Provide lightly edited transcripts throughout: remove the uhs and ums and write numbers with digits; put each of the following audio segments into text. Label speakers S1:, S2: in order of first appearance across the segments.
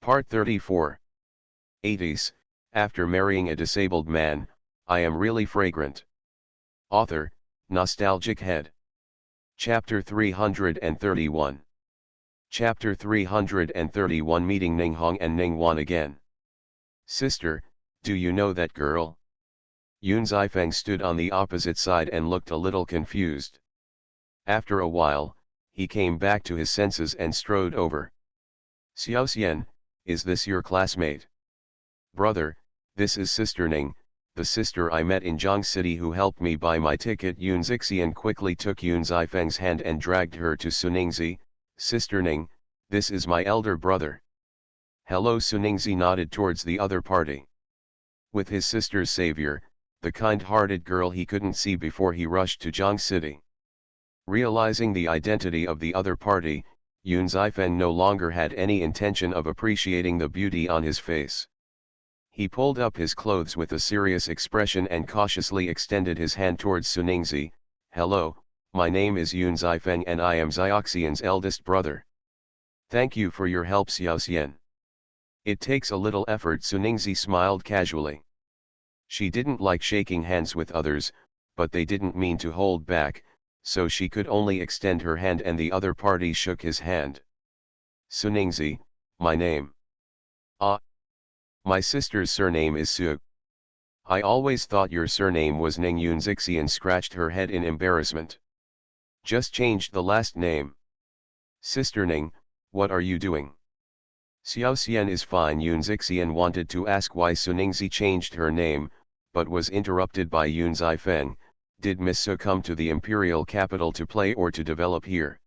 S1: Part 34. 80s, after marrying a disabled man, I am really fragrant. Author, Nostalgic Head. Chapter 331. Chapter 331 Meeting Ninghong and Ningwan again. Sister, do you know that girl? Yun Zifeng stood on the opposite side and looked a little confused. After a while, he came back to his senses and strode over. Xiaoxian, is this your classmate? Brother, this is Sister Ning, the sister I met in Zhang City who helped me buy my ticket. Yun Zixian quickly took Yun Zifeng's hand and dragged her to Suningzi. Sister Ning, this is my elder brother. Hello. Suningzi nodded towards the other party. With his sister's savior, the kind-hearted girl he couldn't see before he rushed to Zhang City. Realizing the identity of the other party, Yun Zifeng no longer had any intention of appreciating the beauty on his face. He pulled up his clothes with a serious expression and cautiously extended his hand towards Suningzi. Hello, my name is Yun Zifeng and I am Xiaoxian's eldest brother. Thank you for your help, Xiaoxian. It takes a little effort. Suningzi smiled casually. She didn't like shaking hands with others, but they didn't mean to hold back, so she could only extend her hand and the other party shook his hand. Suningzi, my name. Ah. My sister's surname is Su. I always thought your surname was Ning. Yun Zixian scratched her head in embarrassment. Just changed the last name. Sister Ning, what are you doing? Xiaoxian is fine. Yun Zixian wanted to ask why Suningzi changed her name, but was interrupted by Yun Zifeng. Did Miss Su come to the imperial capital to play or to develop here?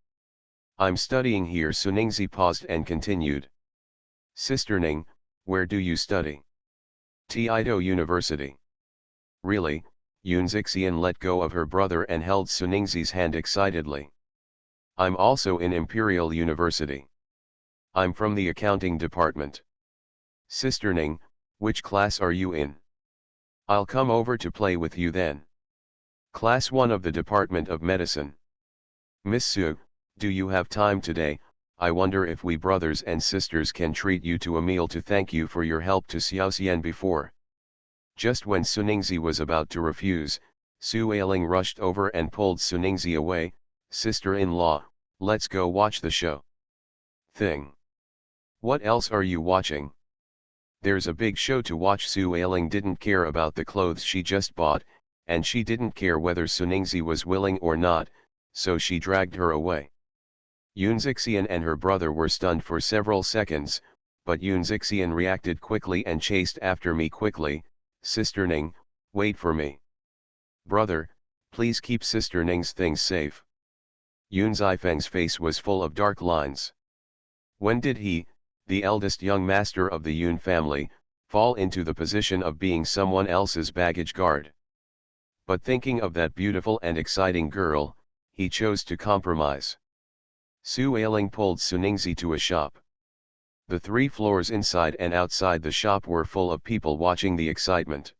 S1: I'm studying here. Suningzi paused and continued. Sister Ning, where do you study? Taito University. Really? Yun Zixian let go of her brother and held Suningzi's hand excitedly. I'm also in Imperial University. I'm from the accounting department. Sister Ning, which class are you in? I'll come over to play with you then. Class 1 of the Department of Medicine. Miss Su, do you have time today? I wonder if we brothers and sisters can treat you to a meal to thank you for your help to Xiaoxian before. Just when Suningzi was about to refuse, Su Ailing rushed over and pulled Suningzi away. Sister-in-law, let's go watch the show. Thing. What else are you watching? There's a big show to watch. Su Ailing didn't care about the clothes she just bought, and she didn't care whether Suningzi was willing or not, so she dragged her away. Yun Zixian and her brother were stunned for several seconds, but Yun Zixian reacted quickly and chased after me quickly. Sister Ning, wait for me. Brother, please keep Sister Ning's things safe. Yun Zifeng's face was full of dark lines. When did he, the eldest young master of the Yun family, fall into the position of being someone else's baggage guard? But thinking of that beautiful and exciting girl, he chose to compromise. Su Ailing pulled Suningzi to a shop. The 3 floors inside and outside the shop were full of people watching the excitement.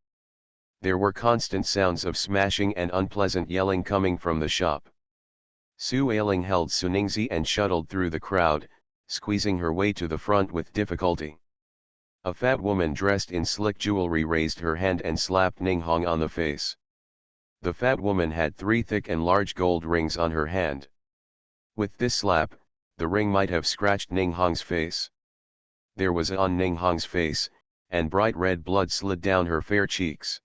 S1: There were constant sounds of smashing and unpleasant yelling coming from the shop. Su Ailing held Suningzi and shuttled through the crowd, squeezing her way to the front with difficulty. A fat woman dressed in slick jewelry raised her hand and slapped Ninghong on the face. The fat woman had 3 thick and large gold rings on her hand. With this slap, the ring might have scratched Ninghong's face. There was on Ninghong's face, and bright red blood slid down her fair cheeks.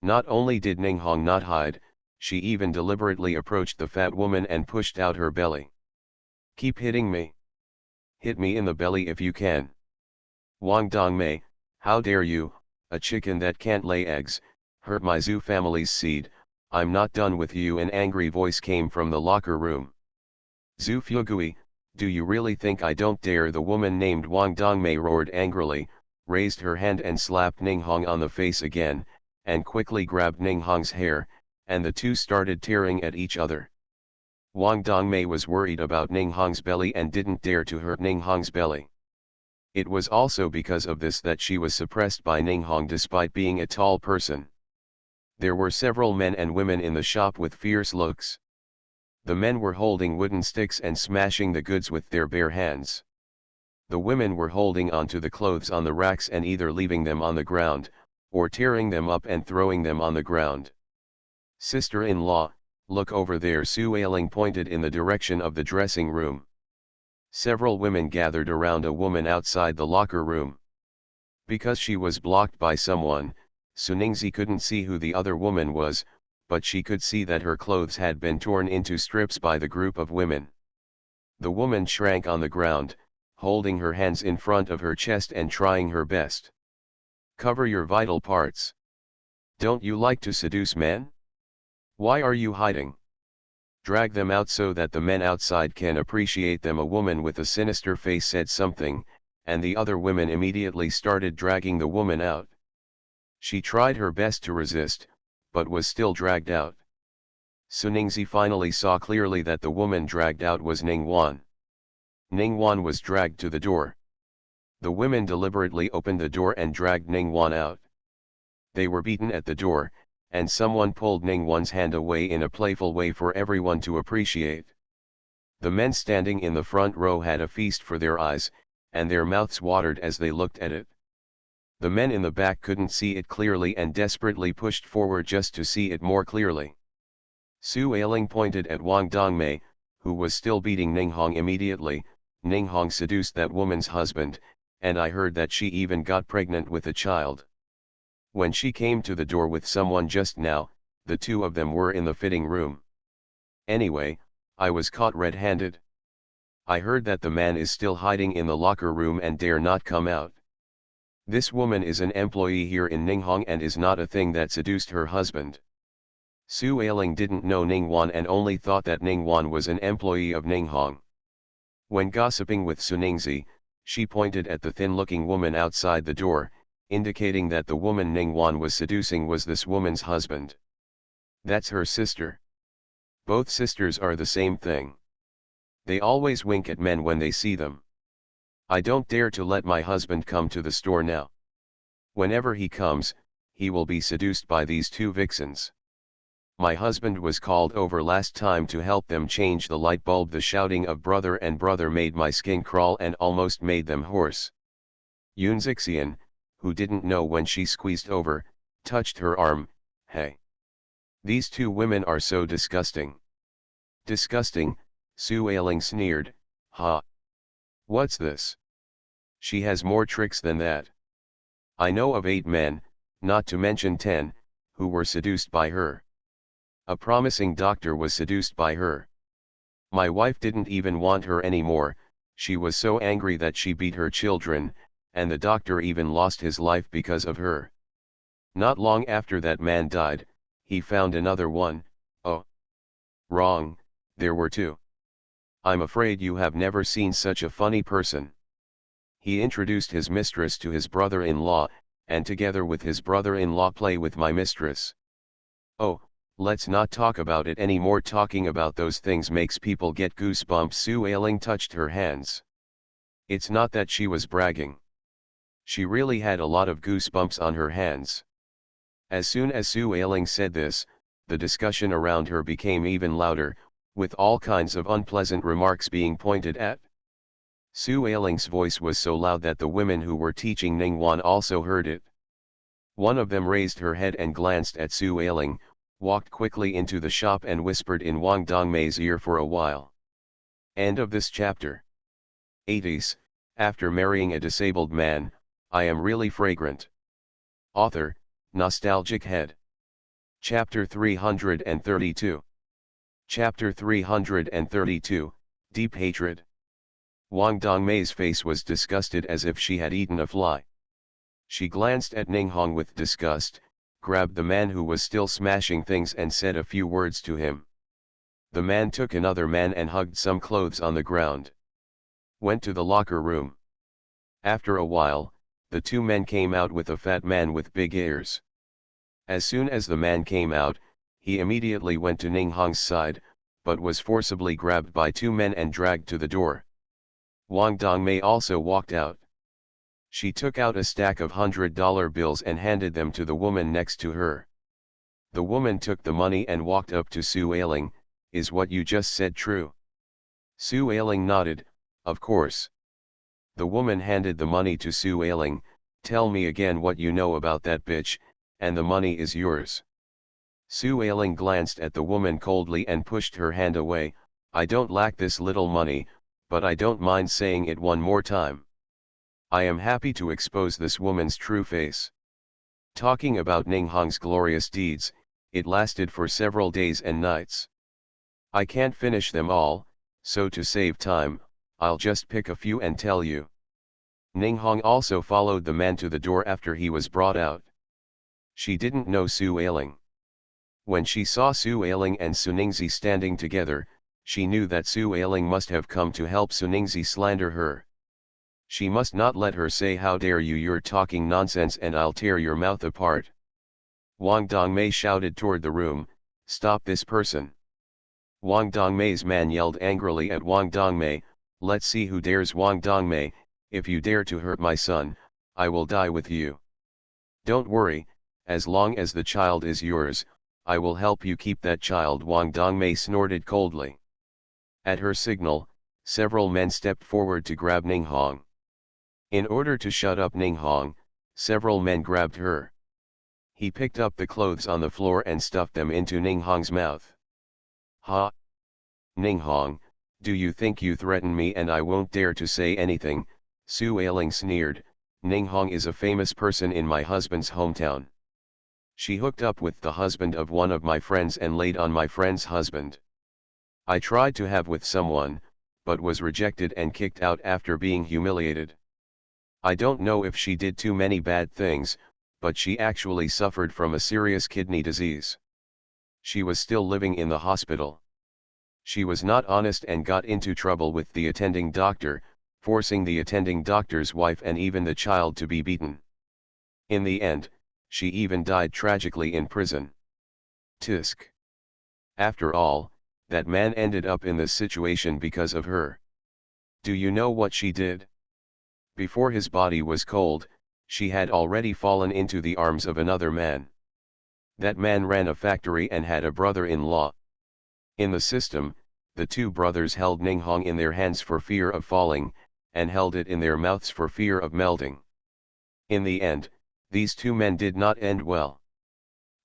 S1: Not only did Ninghong not hide, she even deliberately approached the fat woman and pushed out her belly. Keep hitting me. Hit me in the belly if you can. Wang Dongmei, how dare you, a chicken that can't lay eggs, hurt my Zhu family's seed. I'm not done with you. An angry voice came from the locker room. Zhu Fugui, do you really think I don't dare? The woman named Wang Dongmei roared angrily, raised her hand and slapped Ninghong on the face again, and quickly grabbed Ninghong's hair, and the two started tearing at each other. Wang Dongmei was worried about Ninghong's belly and didn't dare to hurt Ninghong's belly. It was also because of this that she was suppressed by Ninghong despite being a tall person. There were several men and women in the shop with fierce looks. The men were holding wooden sticks and smashing the goods with their bare hands. The women were holding onto the clothes on the racks and either leaving them on the ground, or tearing them up and throwing them on the ground. "Sister-in-law, look over there," Sue Ailing pointed in the direction of the dressing room. Several women gathered around a woman outside the locker room. Because she was blocked by someone, Suningzi couldn't see who the other woman was, but she could see that her clothes had been torn into strips by the group of women. The woman shrank on the ground, holding her hands in front of her chest and trying her best. "Cover your vital parts. Don't you like to seduce men? Why are you hiding? Drag them out so that the men outside can appreciate them." A woman with a sinister face said something, and the other women immediately started dragging the woman out. She tried her best to resist, but was still dragged out. Suningzi finally saw clearly that the woman dragged out was Ningwan. Ningwan was dragged to the door. The women deliberately opened the door and dragged Ningwan out. They were beaten at the door, and someone pulled Ningwan's hand away in a playful way for everyone to appreciate. The men standing in the front row had a feast for their eyes, and their mouths watered as they looked at it. The men in the back couldn't see it clearly and desperately pushed forward just to see it more clearly. Sue Ailing pointed at Wang Dongmei, who was still beating Ninghong. "Immediately, Ninghong seduced that woman's husband, and I heard that she even got pregnant with a child. When she came to the door with someone just now, the two of them were in the fitting room. Anyway, I was caught red-handed. I heard that the man is still hiding in the locker room and dare not come out. This woman is an employee here in Ninghong and is not a thing that seduced her husband." Sue Ailing didn't know Ningwan and only thought that Ningwan was an employee of Ninghong. When gossiping with Suningzi, she pointed at the thin-looking woman outside the door, indicating that the woman Ningwan was seducing was this woman's husband. "That's her sister. Both sisters are the same thing. They always wink at men when they see them. I don't dare to let my husband come to the store now. Whenever he comes, he will be seduced by these two vixens. My husband was called over last time to help them change the light bulb." The shouting of brother and brother made my skin crawl and almost made them hoarse. Yoon Zixian, who didn't know when she squeezed over, touched her arm. "Hey. These two women are so disgusting." "Disgusting," Sue Ailing sneered. "Ha. What's this? She has more tricks than that. I know of 8 men, not to mention 10, who were seduced by her. A promising doctor was seduced by her. My wife didn't even want her anymore, she was so angry that she beat her children, and the doctor even lost his life because of her. Not long after that man died, he found another one." "Oh. Wrong, there were 2. I'm afraid you have never seen such a funny person." He introduced his mistress to his brother-in-law, and together with his brother-in-law play with my mistress. "Oh, let's not talk about it anymore. Talking about those things makes people get goosebumps." Sue Ailing touched her hands. It's not that she was bragging. She really had a lot of goosebumps on her hands. As soon as Sue Ailing said this, the discussion around her became even louder, with all kinds of unpleasant remarks being pointed at. Sue Ailing's voice was so loud that the women who were teaching Ningwan also heard it. One of them raised her head and glanced at Sue Ailing, walked quickly into the shop and whispered in Wang Dongmei's ear for a while. End of this chapter. 80s, after marrying a disabled man, I am really fragrant. Author, Nostalgic Head. Chapter 332. Chapter 332, Deep Hatred. Wang Dongmei's face was disgusted as if she had eaten a fly. She glanced at Ninghong with disgust, grabbed the man who was still smashing things and said a few words to him. The man took another man and hugged some clothes on the ground. Went to the locker room. After a while, the 2 men came out with a fat man with big ears. As soon as the man came out, he immediately went to Ninghong's side, but was forcibly grabbed by 2 men and dragged to the door. Wang Dongmei also walked out. She took out a stack of $100 bills and handed them to the woman next to her. The woman took the money and walked up to Sue Ailing. "Is what you just said true?" Sue Ailing nodded. "Of course. The woman handed the money to Su Ailing. "Tell me again what you know about that bitch, and the money is yours." Su Ailing glanced at the woman coldly and pushed her hand away. "I don't lack this little money, but I don't mind saying it one more time. I am happy to expose this woman's true face." Talking about Ninghong's glorious deeds, it lasted for several days and nights. I can't finish them all, so to save time, I'll just pick a few and tell you. Ninghong also followed the man to the door after he was brought out. She didn't know Su Ailing. When she saw Su Ailing and Suningzi standing together, she knew that Su Ailing must have come to help Suningzi slander her. She must not let her say, "How dare you, you're talking nonsense and I'll tear your mouth apart." Wang Dongmei shouted toward the room, "Stop this person." Wang Dongmei's man yelled angrily at Wang Dongmei, "Let's see who dares." Wang Dongmei, "If you dare to hurt my son, I will die with you." "Don't worry, as long as the child is yours, I will help you keep that child," Wang Dongmei snorted coldly. At her signal, several men stepped forward to grab Ninghong. In order to shut up Ninghong, several men grabbed her. He picked up the clothes on the floor and stuffed them into Ninghong's mouth. "Ha! Ninghong, do you think you threaten me and I won't dare to say anything?" Su Ailing sneered. "Ninghong is a famous person in my husband's hometown. She hooked up with the husband of one of my friends and laid on my friend's husband. I tried to have with someone, but was rejected and kicked out after being humiliated. I don't know if she did too many bad things, but she actually suffered from a serious kidney disease. She was still living in the hospital. She was not honest and got into trouble with the attending doctor, forcing the attending doctor's wife and even the child to be beaten. In the end, she even died tragically in prison. Tisk. After all, that man ended up in this situation because of her. Do you know what she did? Before his body was cold, she had already fallen into the arms of another man. That man ran a factory and had a brother-in-law. In the system, the two brothers held Ninghong in their hands for fear of falling, and held it in their mouths for fear of melting. In the end, these two men did not end well.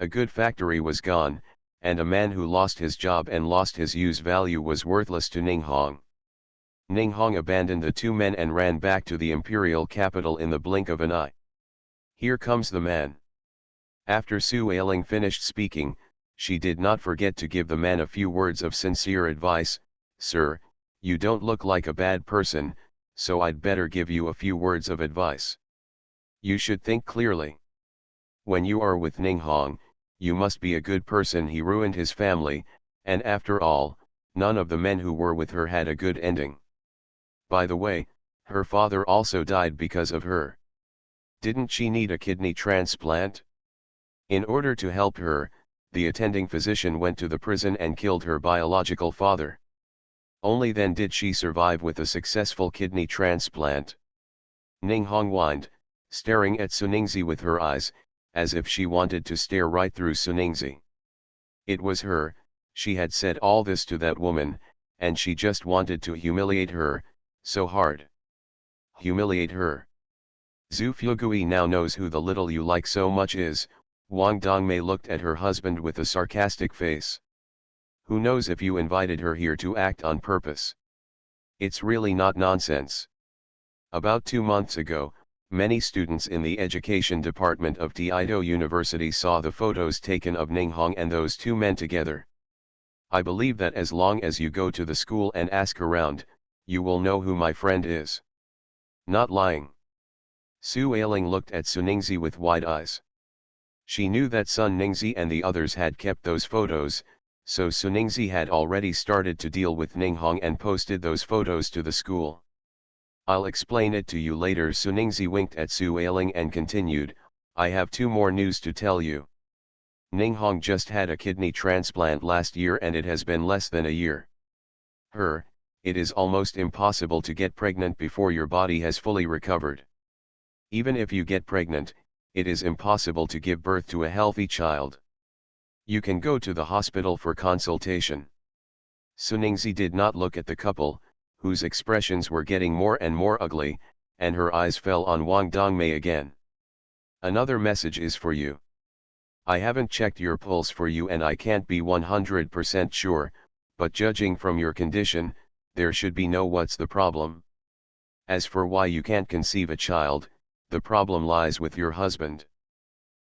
S1: A good factory was gone, and a man who lost his job and lost his use value was worthless to Ninghong. Ninghong abandoned the two men and ran back to the imperial capital in the blink of an eye. "Here comes the man." After Su Ailing finished speaking, she did not forget to give the man a few words of sincere advice. "Sir, you don't look like a bad person, so I'd better give you a few words of advice. You should think clearly. When you are with Ninghong, you must be a good person. He ruined his family, and after all, none of the men who were with her had a good ending. By the way, her father also died because of her. Didn't she need a kidney transplant? In order to help her, the attending physician went to the prison and killed her biological father. Only then did she survive with a successful kidney transplant." Ninghong whined, staring at Suningzi with her eyes, as if she wanted to stare right through Suningzi. It was her, she had said all this to that woman, and she just wanted to humiliate her, so hard. Humiliate her. "Zhu Fugui now knows who the little you like so much is." Wang Dongmei looked at her husband with a sarcastic face. "Who knows if you invited her here to act on purpose? It's really not nonsense." About 2 months ago, many students in the education department of Taito University saw the photos taken of Ninghong and those two men together. I believe that as long as you go to the school and ask around, you will know who my friend is. Not lying. Su Ailing looked at Suningzi with wide eyes. She knew that Sun Ningzi and the others had kept those photos, so Suningzi had already started to deal with Ninghong and posted those photos to the school. "I'll explain it to you later." Suningzi winked at Su Ailing and continued, "I have 2 more news to tell you. Ninghong just had a kidney transplant last year and it has been less than a year. It is almost impossible to get pregnant before your body has fully recovered. Even if you get pregnant, it is impossible to give birth to a healthy child. You can go to the hospital for consultation." Suningzi did not look at the couple, whose expressions were getting more and more ugly, and her eyes fell on Wang Dongmei again. Another message is for you. I haven't checked your pulse for you and I can't be 100% sure, but judging from your condition, there should be no what's the problem. As for why you can't conceive a child, the problem lies with your husband.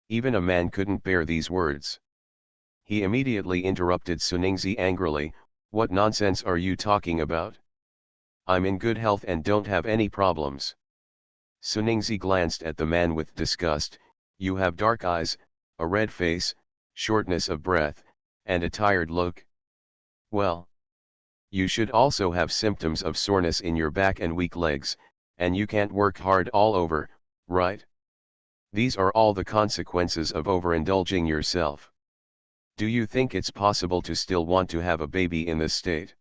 S1: Even a man couldn't bear these words. He immediately interrupted Suningzi angrily, what nonsense are you talking about? I'm in good health and don't have any problems. Suningzi glanced at the man with disgust, you have dark eyes, a red face, shortness of breath, and a tired look. Well, you should also have symptoms of soreness in your back and weak legs, and you can't work hard all over, right? These are all the consequences of overindulging yourself. Do you think it's possible to still want to have a baby in this state?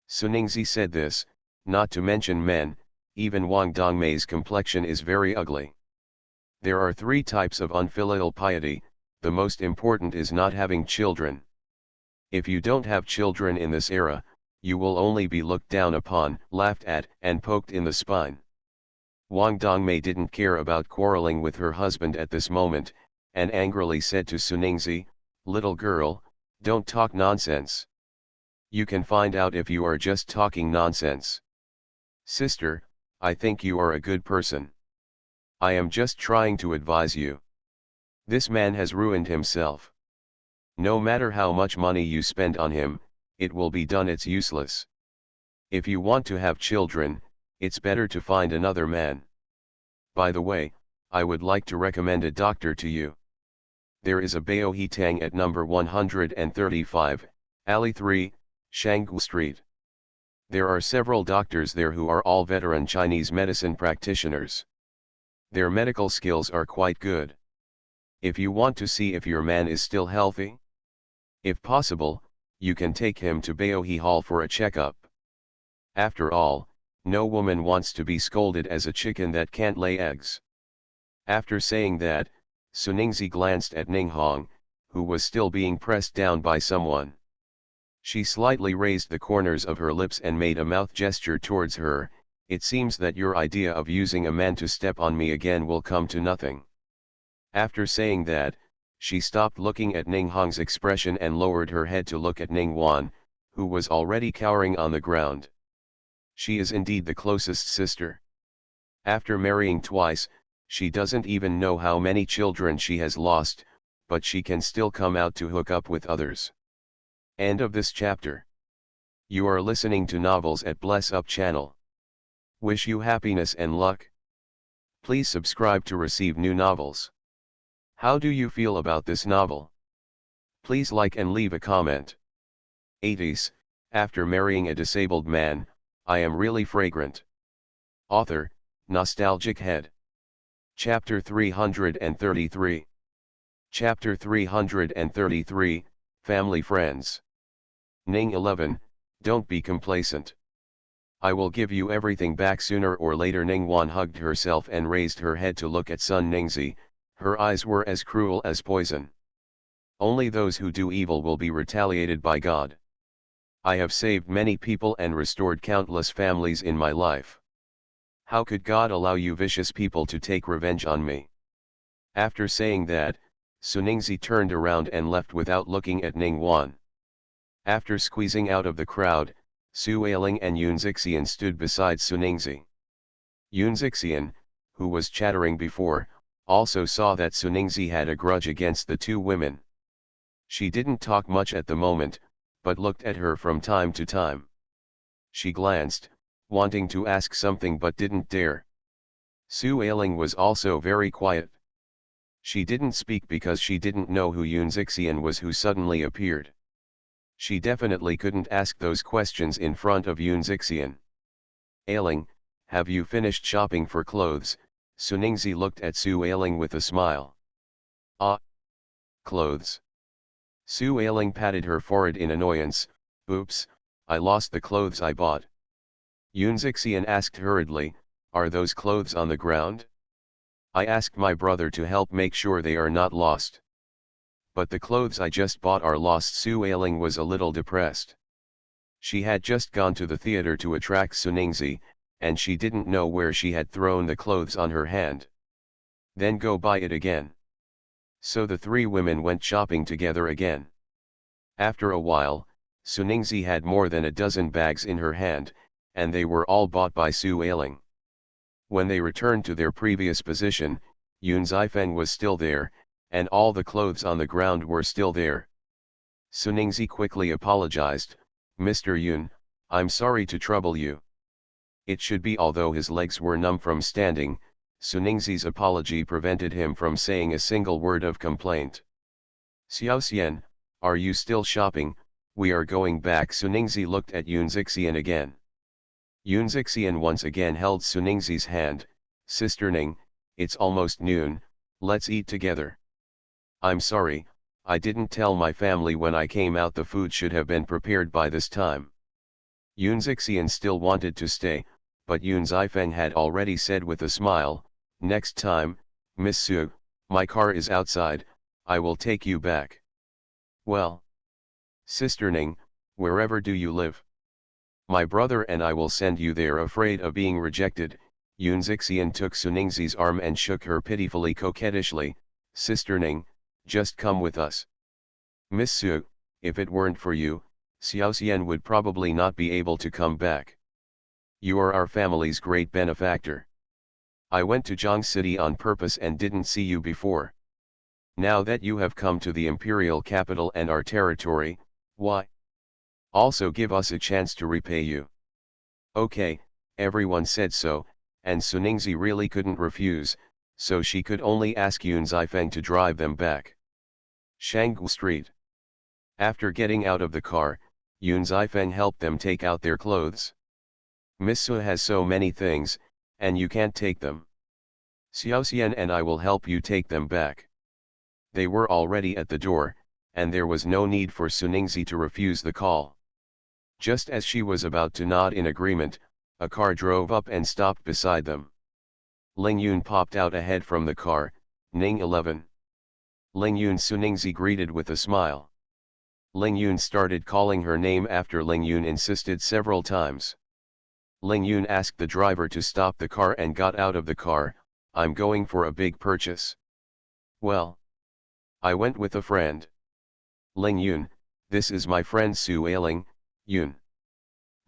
S1: Suningzi said this, not to mention men, even Wang Dongmei's complexion is very ugly. There are 3 types of unfilial piety, the most important is not having children. If you don't have children in this era, you will only be looked down upon, laughed at, and poked in the spine. Wang Dongmei didn't care about quarreling with her husband at this moment, and angrily said to Suningzi, little girl, don't talk nonsense. You can find out if you are just talking nonsense. Sister, I think you are a good person. I am just trying to advise you. This man has ruined himself. No matter how much money you spend on him, it will be done, it's useless. If you want to have children, it's better to find another man. By the way, I would like to recommend a doctor to you. There is a Baohe Tang at number 135, Alley 3, Shanggu Street. There are several doctors there who are all veteran Chinese medicine practitioners. Their medical skills are quite good. If you want to see if your man is still healthy, if possible, you can take him to Baohe Hall for a checkup. After all, no woman wants to be scolded as a chicken that can't lay eggs. After saying that, Suningzi glanced at Ninghong, who was still being pressed down by someone. She slightly raised the corners of her lips and made a mouth gesture towards her, it seems that your idea of using a man to step on me again will come to nothing. After saying that, she stopped looking at Ninghong's expression and lowered her head to look at Ningguan, who was already cowering on the ground. She is indeed the closest sister. After marrying twice, she doesn't even know how many children she has lost, but she can still come out to hook up with others. End of this chapter. You are listening to Novels at Bless Up channel. Wish you happiness and luck. Please subscribe to receive new novels. How do you feel about this novel? Please like and leave a comment. 80s, after marrying a disabled man, I am really fragrant. Author, Nostalgic Head. Chapter 333. Chapter 333, Family Friends. Ning 11, don't be complacent. I will give you everything back sooner or later. Ningguan hugged herself and raised her head to look at Sun Ningzi, her eyes were as cruel as poison. Only those who do evil will be retaliated by God. I have saved many people and restored countless families in my life. How could God allow you vicious people to take revenge on me? After saying that, Suningzi turned around and left without looking at Ningguan. After squeezing out of the crowd, Su Ailing and Yun Zixian stood beside Suningzi. Yun Zixian, who was chattering before, also saw that Suningzi had a grudge against the 2 women. She didn't talk much at the moment, but looked at her from time to time. She glanced, wanting to ask something but didn't dare. Su Ailing was also very quiet. She didn't speak because she didn't know who Yun Zixian was who suddenly appeared. She definitely couldn't ask those questions in front of Yun Zixian. Ailing, have you finished shopping for clothes? Suningzi looked at Su Ailing with a smile. Ah! Clothes. Su Ailing patted her forehead in annoyance, oops, I lost the clothes I bought. Yun Zixian asked hurriedly, are those clothes on the ground? I asked my brother to help make sure they are not lost. But the clothes I just bought are lost. Su Ailing was a little depressed. She had just gone to the theater to attract Suningzi, and she didn't know where she had thrown the clothes on her hand. Then go buy it again. So the three women went shopping together again. After a while, Suningzi had more than a dozen bags in her hand, and they were all bought by Su Ailing. When they returned to their previous position, Yun Zifeng was still there, and all the clothes on the ground were still there. Suningzi quickly apologized, "Mr. Yun, I'm sorry to trouble you." It should be although his legs were numb from standing, Suningzi's apology prevented him from saying a single word of complaint. "Xiaoxian, are you still shopping? We are going back." Suningzi looked at Yun Zixian again. Yun Zixian once again held Suningzi's hand. "Sister Ning, it's almost noon, let's eat together." "I'm sorry, I didn't tell my family when I came out the food should have been prepared by this time." Yun Zixian still wanted to stay, but Yun Zifeng had already said with a smile, "Next time, Miss Su, my car is outside, I will take you back." "Well, Sister Ning, wherever do you live? My brother and I will send you there." Afraid of being rejected, Yun Zixian took Suningzi's arm and shook her pitifully coquettishly. "Sister Ning, just come with us. Miss Su, if it weren't for you, Xiaoxian would probably not be able to come back. You are our family's great benefactor. I went to Zhang City on purpose and didn't see you before. Now that you have come to the imperial capital and our territory, why? Also give us a chance to repay you." Okay, everyone said so, and Suningzi really couldn't refuse, so she could only ask Yun Zifeng to drive them back. Shanggu Street. After getting out of the car, Yun Zifeng helped them take out their clothes. "Miss Su has so many things, and you can't take them. Xiaoxian and I will help you take them back." They were already at the door, and there was no need for Suningzi to refuse the call. Just as she was about to nod in agreement, a car drove up and stopped beside them. Ling Yun popped out ahead from the car. "Ning 11. Ling Yun." Suningzi greeted with a smile. Ling Yun started calling her name after Ling Yun insisted several times. Ling Yun asked the driver to stop the car and got out of the car. "I'm going for a big purchase." "Well, I went with a friend." "Ling Yun, this is my friend Su Ailing, Yun.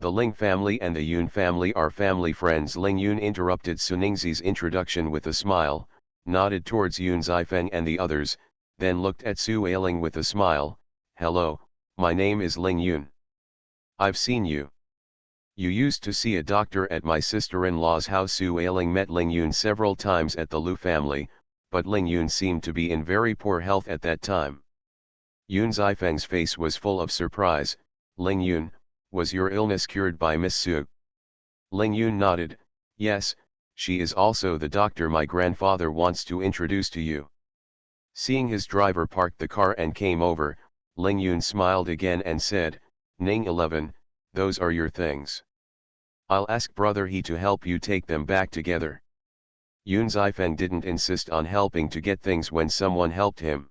S1: The Ling family and the Yun family are family friends." Ling Yun interrupted Suningzi's introduction with a smile, nodded towards Yun Zifeng and the others, then looked at Su Ailing with a smile. "Hello, my name is Ling Yun. I've seen you. You used to see a doctor at my sister-in-law's house." Su Ailing met Ling Yun several times at the Lu family, but Ling Yun seemed to be in very poor health at that time. Yun Zifeng's face was full of surprise. "Ling Yun, was your illness cured by Miss Su?" Ling Yun nodded. "Yes, she is also the doctor my grandfather wants to introduce to you." Seeing his driver parked the car and came over, Ling Yun smiled again and said, "Ning 11, those are your things. I'll ask brother He to help you take them back together." Yun Zifeng didn't insist on helping to get things when someone helped him.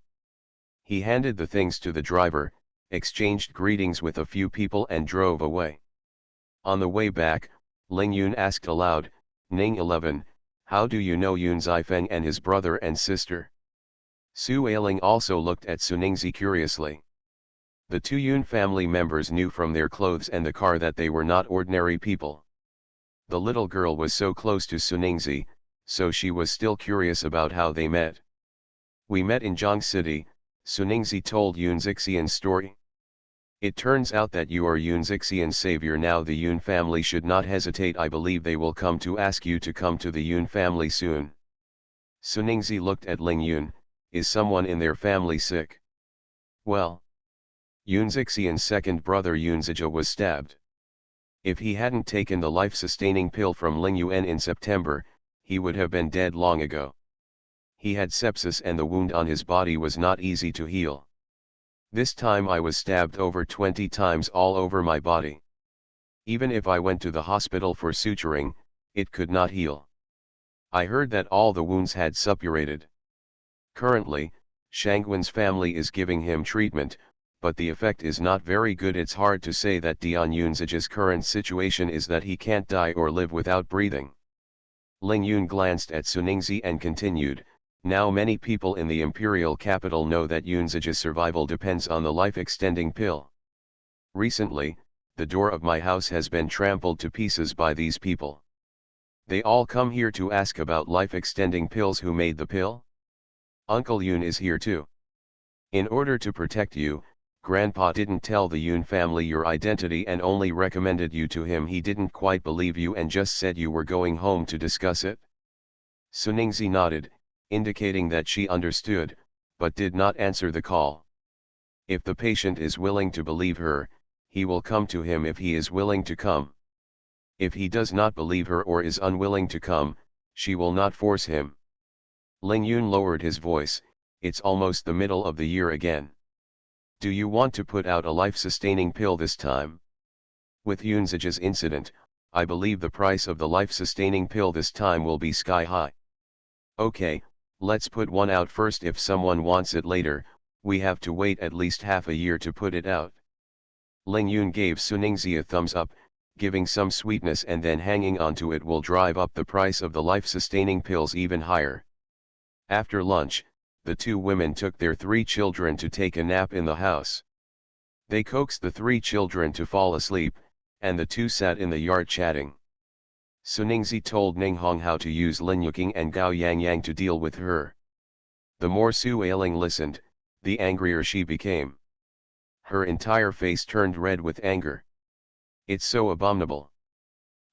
S1: He handed the things to the driver, exchanged greetings with a few people and drove away. On the way back, Ling Yun asked aloud, "Ning 11, how do you know Yun Zifeng and his brother and sister?" Su Ailing also looked at Suningzi curiously. The two Yun family members knew from their clothes and the car that they were not ordinary people. The little girl was so close to Suningzi, so she was still curious about how they met. "We met in Zhang City," Suningzi told Yun Zixian's story. "It turns out that you are Yun Zixian's savior now. The Yun family should not hesitate. I believe they will come to ask you to come to the Yun family soon." Suningzi looked at Ling Yun. "Is someone in their family sick?" "Well, Yun Zixian's second brother Yun Zijia was stabbed. If he hadn't taken the life-sustaining pill from Ling Yuan in September, he would have been dead long ago. He had sepsis and the wound on his body was not easy to heal. This time I was stabbed over 20 times all over my body. Even if I went to the hospital for suturing, it could not heal. I heard that all the wounds had suppurated. Currently, Shangwen's family is giving him treatment, but the effect is not very good. It's hard to say that Dion Yunza's current situation is that he can't die or live without breathing. Ling Yun glanced at Suningzi and continued, now many people in the imperial capital know that Yunza's survival depends on the life-extending pill. Recently, the door of my house has been trampled to pieces by these people. They all come here to ask about life-extending pills. Who made the pill? Uncle Yun is here too. In order to protect you, Grandpa didn't tell the Yun family your identity and only recommended you to him. He didn't quite believe you and just said you were going home to discuss it. Suningzi nodded, indicating that she understood, but did not answer the call. If the patient is willing to believe her, he will come to him if he is willing to come. If he does not believe her or is unwilling to come, she will not force him. Ling Yun lowered his voice, it's almost the middle of the year again. Do you want to put out a life-sustaining pill this time? With Yunza's incident, I believe the price of the life-sustaining pill this time will be sky high. Okay, let's put one out first. If someone wants it later, we have to wait at least half a year to put it out. Ling Yun gave Suningzi a thumbs up, giving some sweetness, and then hanging onto it will drive up the price of the life-sustaining pills even higher. After lunch, the two women took their 3 children to take a nap in the house. They coaxed the 3 children to fall asleep, and the two sat in the yard chatting. Suningzi told Ninghong how to use Lin Yuking and Gao Yangyang to deal with her. The more Su Ailing listened, the angrier she became. Her entire face turned red with anger. It's so abominable.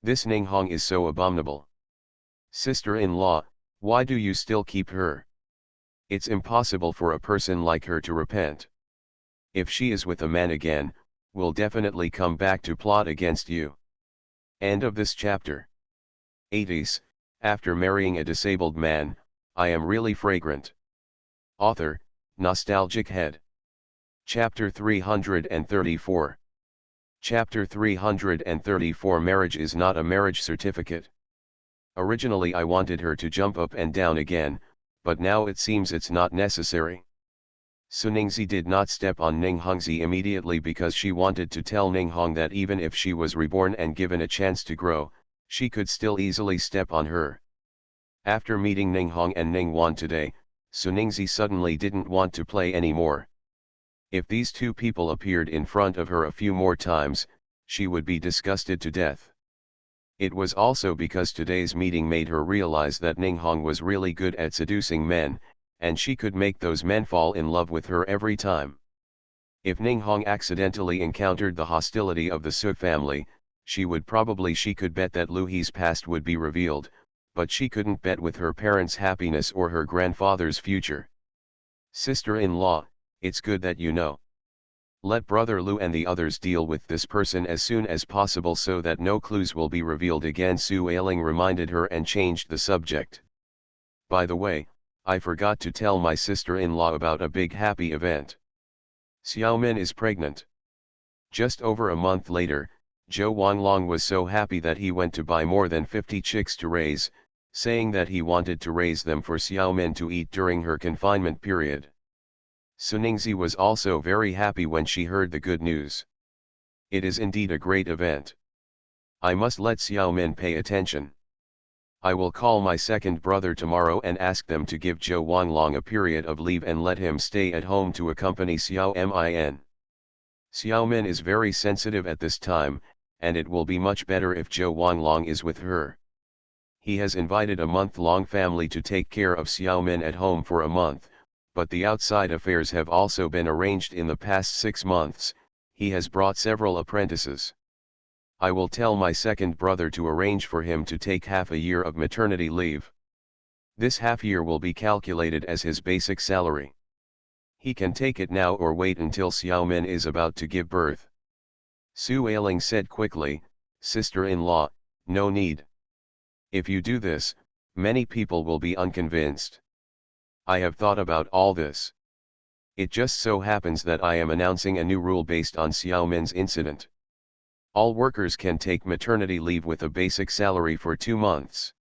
S1: This Ninghong is so abominable. Sister-in-law, why do you still keep her? It's impossible for a person like her to repent. If she is with a man again, we'll definitely come back to plot against you. End of this chapter. 80s, after marrying a disabled man, I am really fragrant. Author, Nostalgic Head. Chapter 334. Chapter 334. Marriage is not a marriage certificate. Originally I wanted her to jump up and down again, but now it seems it's not necessary. Suningzi did not step on Ninghongzi immediately because she wanted to tell Ninghong that even if she was reborn and given a chance to grow, she could still easily step on her. After meeting Ninghong and Ningwan today, Suningzi suddenly didn't want to play anymore. If these two people appeared in front of her a few more times, she would be disgusted to death. It was also because today's meeting made her realize that Ninghong was really good at seducing men, and she could make those men fall in love with her every time. If Ninghong accidentally encountered the hostility of the Su family, she could bet that Lu He's past would be revealed, but she couldn't bet with her parents' happiness or her grandfather's future. Sister-in-law, it's good that you know. Let Brother Lu and the others deal with this person as soon as possible so that no clues will be revealed again. Su Ailing reminded her and changed the subject. By the way, I forgot to tell my sister-in-law about a big happy event. Xiaomin is pregnant. Just over a month later, Zhou Wanglong was so happy that he went to buy more than 50 chicks to raise, saying that he wanted to raise them for Xiaomin to eat during her confinement period. Suningzi was also very happy when she heard the good news. It is indeed a great event. I must let Xiaomin pay attention. I will call my second brother tomorrow and ask them to give Zhou Wanglong a period of leave and let him stay at home to accompany Xiaomin. Xiaomin is very sensitive at this time, and it will be much better if Zhou Wanglong is with her. He has invited a month-long family to take care of Xiaomin at home for a month, but the outside affairs have also been arranged in the past 6 months. He has brought several apprentices. I will tell my second brother to arrange for him to take half a year of maternity leave. This half year will be calculated as his basic salary. He can take it now or wait until Xiaomin is about to give birth. Su Ailing said quickly, Sister-in-law, no need. If you do this, many people will be unconvinced. I have thought about all this. It just so happens that I am announcing a new rule based on Xiaomin's incident. All workers can take maternity leave with a basic salary for 2 months.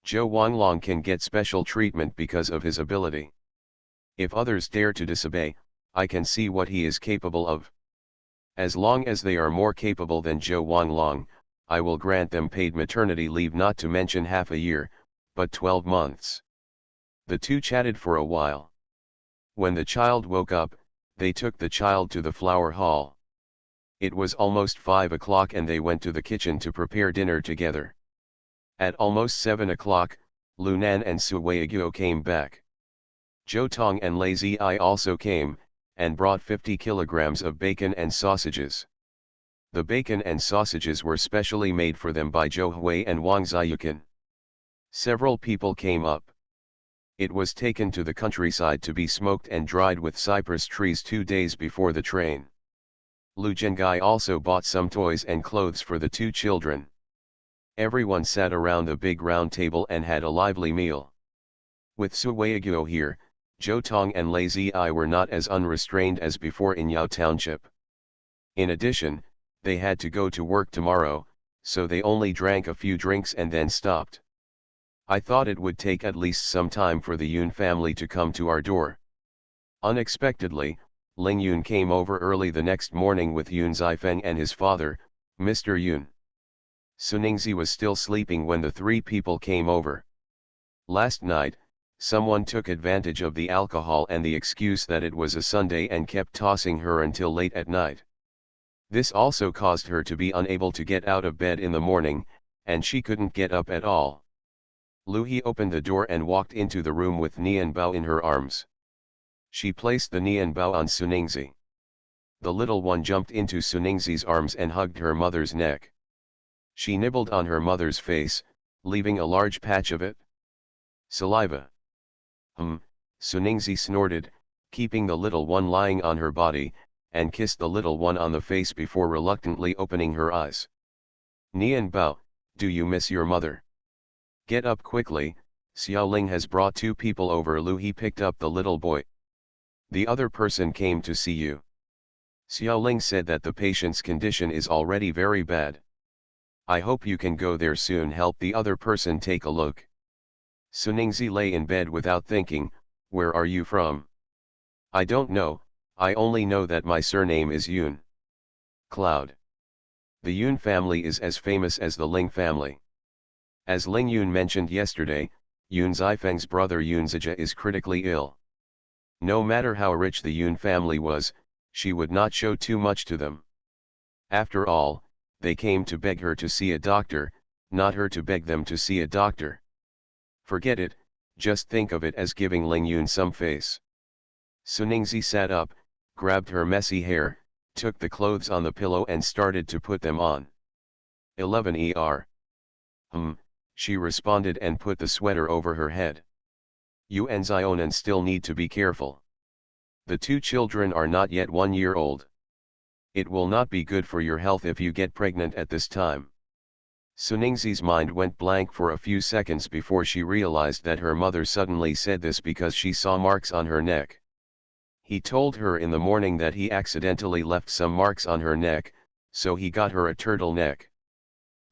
S1: Zhou Wanglong can get special treatment because of his ability. If others dare to disobey, I can see what he is capable of. As long as they are more capable than Zhou Wanglong, I will grant them paid maternity leave, not to mention half a year, but 12 months. The two chatted for a while. When the child woke up, they took the child to the flower hall. It was almost 5 o'clock and they went to the kitchen to prepare dinner together. At almost 7 o'clock, Lunan and Su Weiguo came back. Zhou Tong and Lei Ziyi also came, and brought 50 kilograms of bacon and sausages. The bacon and sausages were specially made for them by Zhou Hui and Wang Ziyukan. Several people came up. It was taken to the countryside to be smoked and dried with cypress trees 2 days before the train. Lu Zhengai also bought some toys and clothes for the two children. Everyone sat around the big round table and had a lively meal. With Su Weiguo here, Zhou Tong and Lei Ziyi were not as unrestrained as before in Yao Township. In addition, they had to go to work tomorrow, so they only drank a few drinks and then stopped. I thought it would take at least some time for the Yun family to come to our door. Unexpectedly, Ling Yun came over early the next morning with Yun Zifeng and his father, Mr. Yun. Su Ningzi was still sleeping when the three people came over. Last night, someone took advantage of the alcohol and the excuse that it was a Sunday and kept tossing her until late at night. This also caused her to be unable to get out of bed in the morning, and she couldn't get up at all. Lu He opened the door and walked into the room with Nian Bao in her arms. She placed the Nian Bao on Su Ningzi. The little one jumped into Su Ningzi's arms and hugged her mother's neck. She nibbled on her mother's face, leaving a large patch of it. Saliva. Su Ningzi snorted, keeping the little one lying on her body, and kissed the little one on the face before reluctantly opening her eyes. Nian Bao, do you miss your mother? Get up quickly, Xiaoling has brought two people over. Lu He picked up the little boy. The other person came to see you. Xiaoling said that the patient's condition is already very bad. I hope you can go there soon. Help the other person take a look. Su Ningzi lay in bed without thinking. Where are you from? I don't know, I only know that my surname is Yun. Cloud. The Yun family is as famous as the Ling family. As Ling Yun mentioned yesterday, Yun Zifeng's brother Yun Zijia is critically ill. No matter how rich the Yun family was, she would not show too much to them. After all, they came to beg her to see a doctor, not her to beg them to see a doctor. Forget it, just think of it as giving Ling Yun some face. Su Ningzi sat up, grabbed her messy hair, took the clothes on the pillow and started to put them on. 11 er. She responded and put the sweater over her head. You and Zionan still need to be careful. The two children are not yet 1 year old. It will not be good for your health if you get pregnant at this time. Su Ningzi's mind went blank for a few seconds before she realized that her mother suddenly said this because she saw marks on her neck. He told her in the morning that he accidentally left some marks on her neck, so he got her a turtleneck.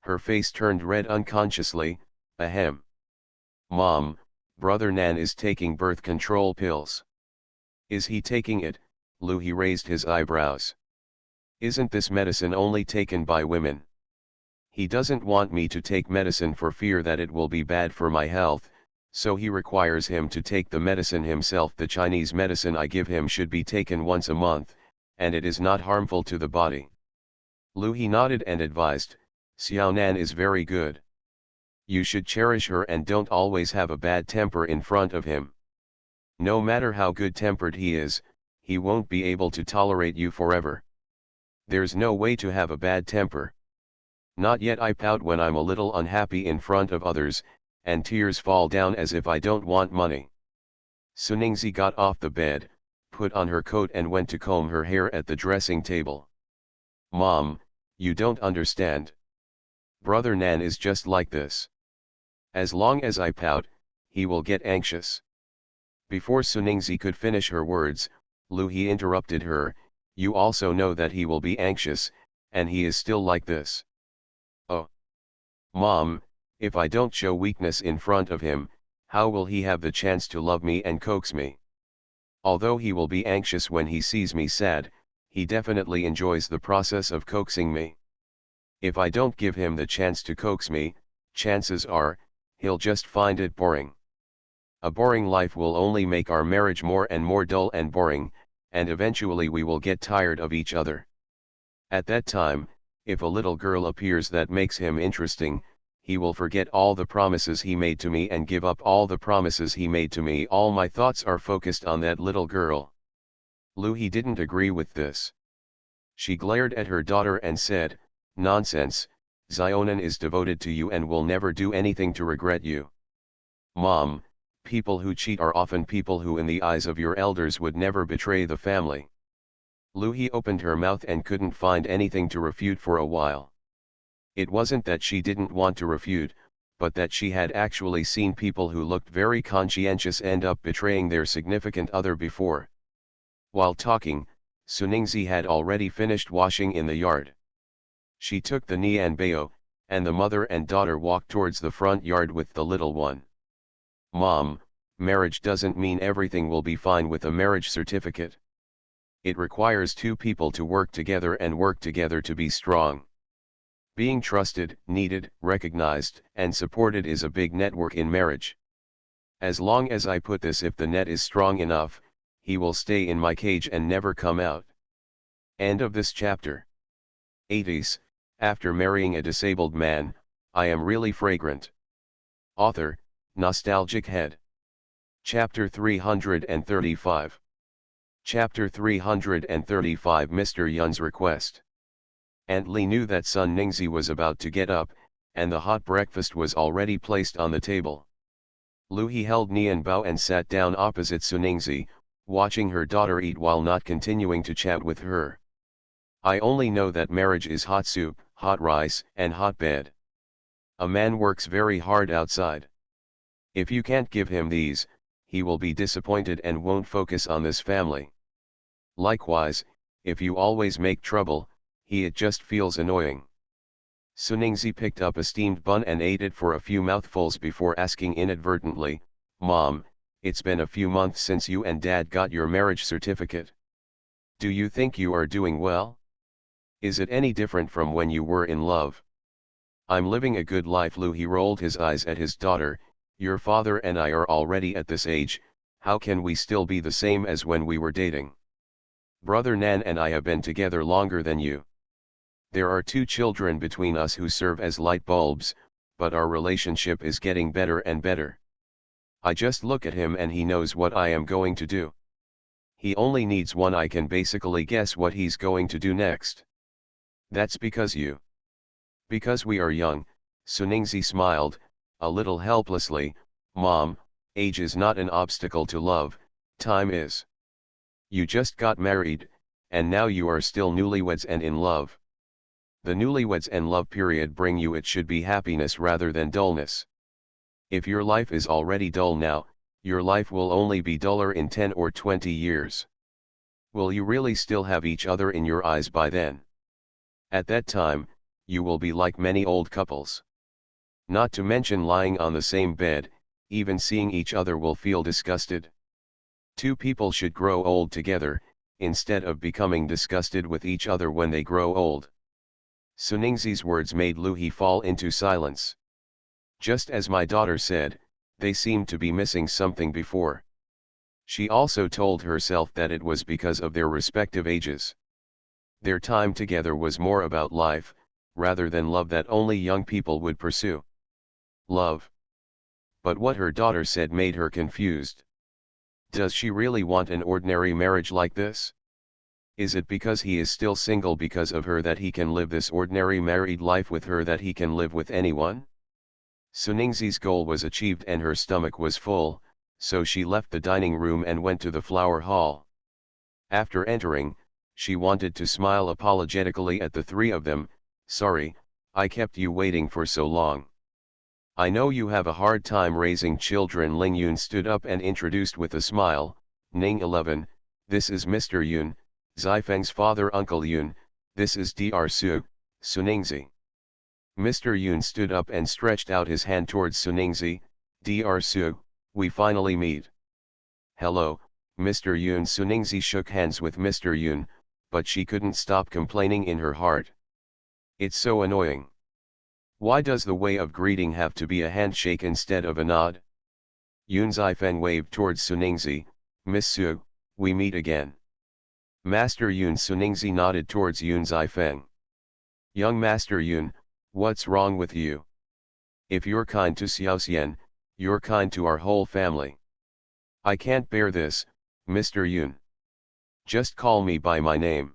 S1: Her face turned red unconsciously. Ahem. Mom, brother Nan is taking birth control pills. Is he taking it? Lu He raised his eyebrows. Isn't this medicine only taken by women? He doesn't want me to take medicine for fear that it will be bad for my health, so he requires him to take the medicine himself. The Chinese medicine I give him should be taken once a month, and it is not harmful to the body. Lu He nodded and advised, Xiao Nan is very good. You should cherish her and don't always have a bad temper in front of him. No matter how good-tempered he is, he won't be able to tolerate you forever. There's no way to have a bad temper. Not yet. I pout when I'm a little unhappy in front of others, and tears fall down as if I don't want money. Su Ningzi got off the bed, put on her coat and went to comb her hair at the dressing table. Mom, you don't understand. Brother Nan is just like this. As long as I pout, he will get anxious. Before Su Ningzi could finish her words, Lu He interrupted her. You also know that he will be anxious, and he is still like this. Oh. Mom, if I don't show weakness in front of him, how will he have the chance to love me and coax me? Although he will be anxious when he sees me sad, he definitely enjoys the process of coaxing me. If I don't give him the chance to coax me, chances are, he'll just find it boring. A boring life will only make our marriage more and more dull and boring, and eventually we will get tired of each other. At that time, if a little girl appears that makes him interesting, he will forget all the promises he made to me and give up all the promises he made to me. All my thoughts are focused on that little girl. Louhi didn't agree with this. She glared at her daughter and said, "Nonsense, Zionan is devoted to you and will never do anything to regret you." "Mom, people who cheat are often people who in the eyes of your elders would never betray the family." Louhi opened her mouth and couldn't find anything to refute for a while. It wasn't that she didn't want to refute, but that she had actually seen people who looked very conscientious end up betraying their significant other before. While talking, Suningsi had already finished washing in the yard. She took the Nian Bao, and the mother and daughter walked towards the front yard with the little one. "Mom, marriage doesn't mean everything will be fine with a marriage certificate. It requires two people to work together to be strong. Being trusted, needed, recognized, and supported is a big network in marriage. As long as I put this, if the net is strong enough, he will stay in my cage and never come out." End of this chapter. 80s, after marrying a disabled man, I am really fragrant. Author, Nostalgic Head. Chapter 335. Chapter 335 Mr. Yun's Request. Aunt Lee knew that Sun Ningzi was about to get up, and the hot breakfast was already placed on the table. Louhi held Nian Bao and sat down opposite Suningzi, watching her daughter eat while not continuing to chat with her. "I only know that marriage is hot soup, hot rice, and hot bed. A man works very hard outside. If you can't give him these, he will be disappointed and won't focus on this family. Likewise, if you always make trouble, it just feels annoying." Suningzi picked up a steamed bun and ate it for a few mouthfuls before asking inadvertently, "Mom, it's been a few months since you and Dad got your marriage certificate. Do you think you are doing well? Is it any different from when you were in love?" "I'm living a good life." Louhi rolled his eyes at his daughter. "Your father and I are already at this age, how can we still be the same as when we were dating? Brother Nan and I have been together longer than you. There are 2 children between us who serve as light bulbs, but our relationship is getting better and better. I just look at him and he knows what I am going to do. He only needs one. I can basically guess what he's going to do next. That's because you." "Because we are young," Suningzi smiled, a little helplessly. "Mom, age is not an obstacle to love, time is. You just got married, and now you are still newlyweds and in love. The newlyweds and love period bring you, it should be happiness rather than dullness. If your life is already dull now, your life will only be duller in 10 or 20 years. Will you really still have each other in your eyes by then? At that time, you will be like many old couples. Not to mention lying on the same bed, even seeing each other will feel disgusted. 2 people should grow old together, instead of becoming disgusted with each other when they grow old." Suningzi's words made Louhi fall into silence. Just as my daughter said, they seemed to be missing something before. She also told herself that it was because of their respective ages. Their time together was more about life, rather than love that only young people would pursue. Love. But what her daughter said made her confused. Does she really want an ordinary marriage like this? Is it because he is still single because of her that he can live this ordinary married life with her, that he can live with anyone? Suningzi's goal was achieved and her stomach was full, so she left the dining room and went to the flower hall. After entering, she wanted to smile apologetically at the 3 of them. "Sorry, I kept you waiting for so long. I know you have a hard time raising children." Ling Yun stood up and introduced with a smile, "Ning 11, this is Mr. Yun, Zifeng's father. Uncle Yun, this is Dr. Su, Suningzi." Mr. Yun stood up and stretched out his hand towards Suningzi. "Dr. Su, we finally meet." "Hello, Mr. Yoon. Suningzi shook hands with Mr. Yoon, but she couldn't stop complaining in her heart. It's so annoying. Why does the way of greeting have to be a handshake instead of a nod? Yoon Zifeng waved towards Suningzi. Miss Su, we meet again. Master Yoon. Suningzi nodded towards Yoon Zifeng. Young Master Yoon, what's wrong with you? If you're kind to Xiaoxian, you're kind to our whole family. I can't bear this, Mr. Yoon. Just call me by my name.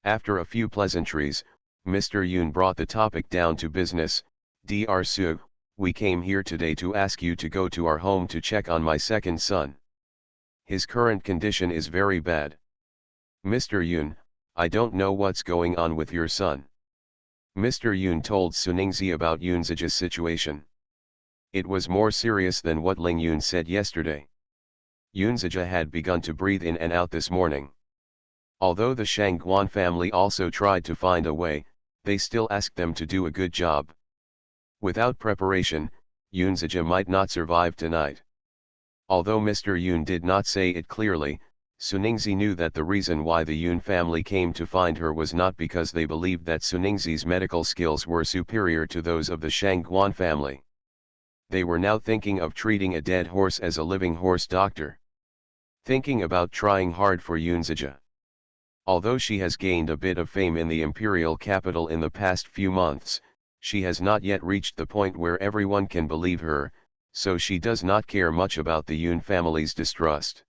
S1: After a few pleasantries, Mr. Yoon brought the topic down to business. Dr. Su, we came here today to ask you to go to our home to check on my second son. His current condition is very bad. Mr. Yoon, I don't know what's going on with your son. Mr. Yoon told Suningzi about Yoonzaja's situation. It was more serious than what Ling Yoon said yesterday. Yoonzaja had begun to breathe in and out this morning. Although the Shangguan family also tried to find a way, they still asked them to do a good job. Without preparation, Yoonzaja might not survive tonight. Although Mr. Yoon did not say it clearly, Suningzi knew that the reason why the Yoon family came to find her was not because they believed that Suningzi's medical skills were superior to those of the Shangguan family. They were now thinking of treating a dead horse as a living horse doctor. Thinking about trying hard for Yoonzaja. Although she has gained a bit of fame in the imperial capital in the past few months, she has not yet reached the point where everyone can believe her, so she does not care much about the Yoon family's distrust.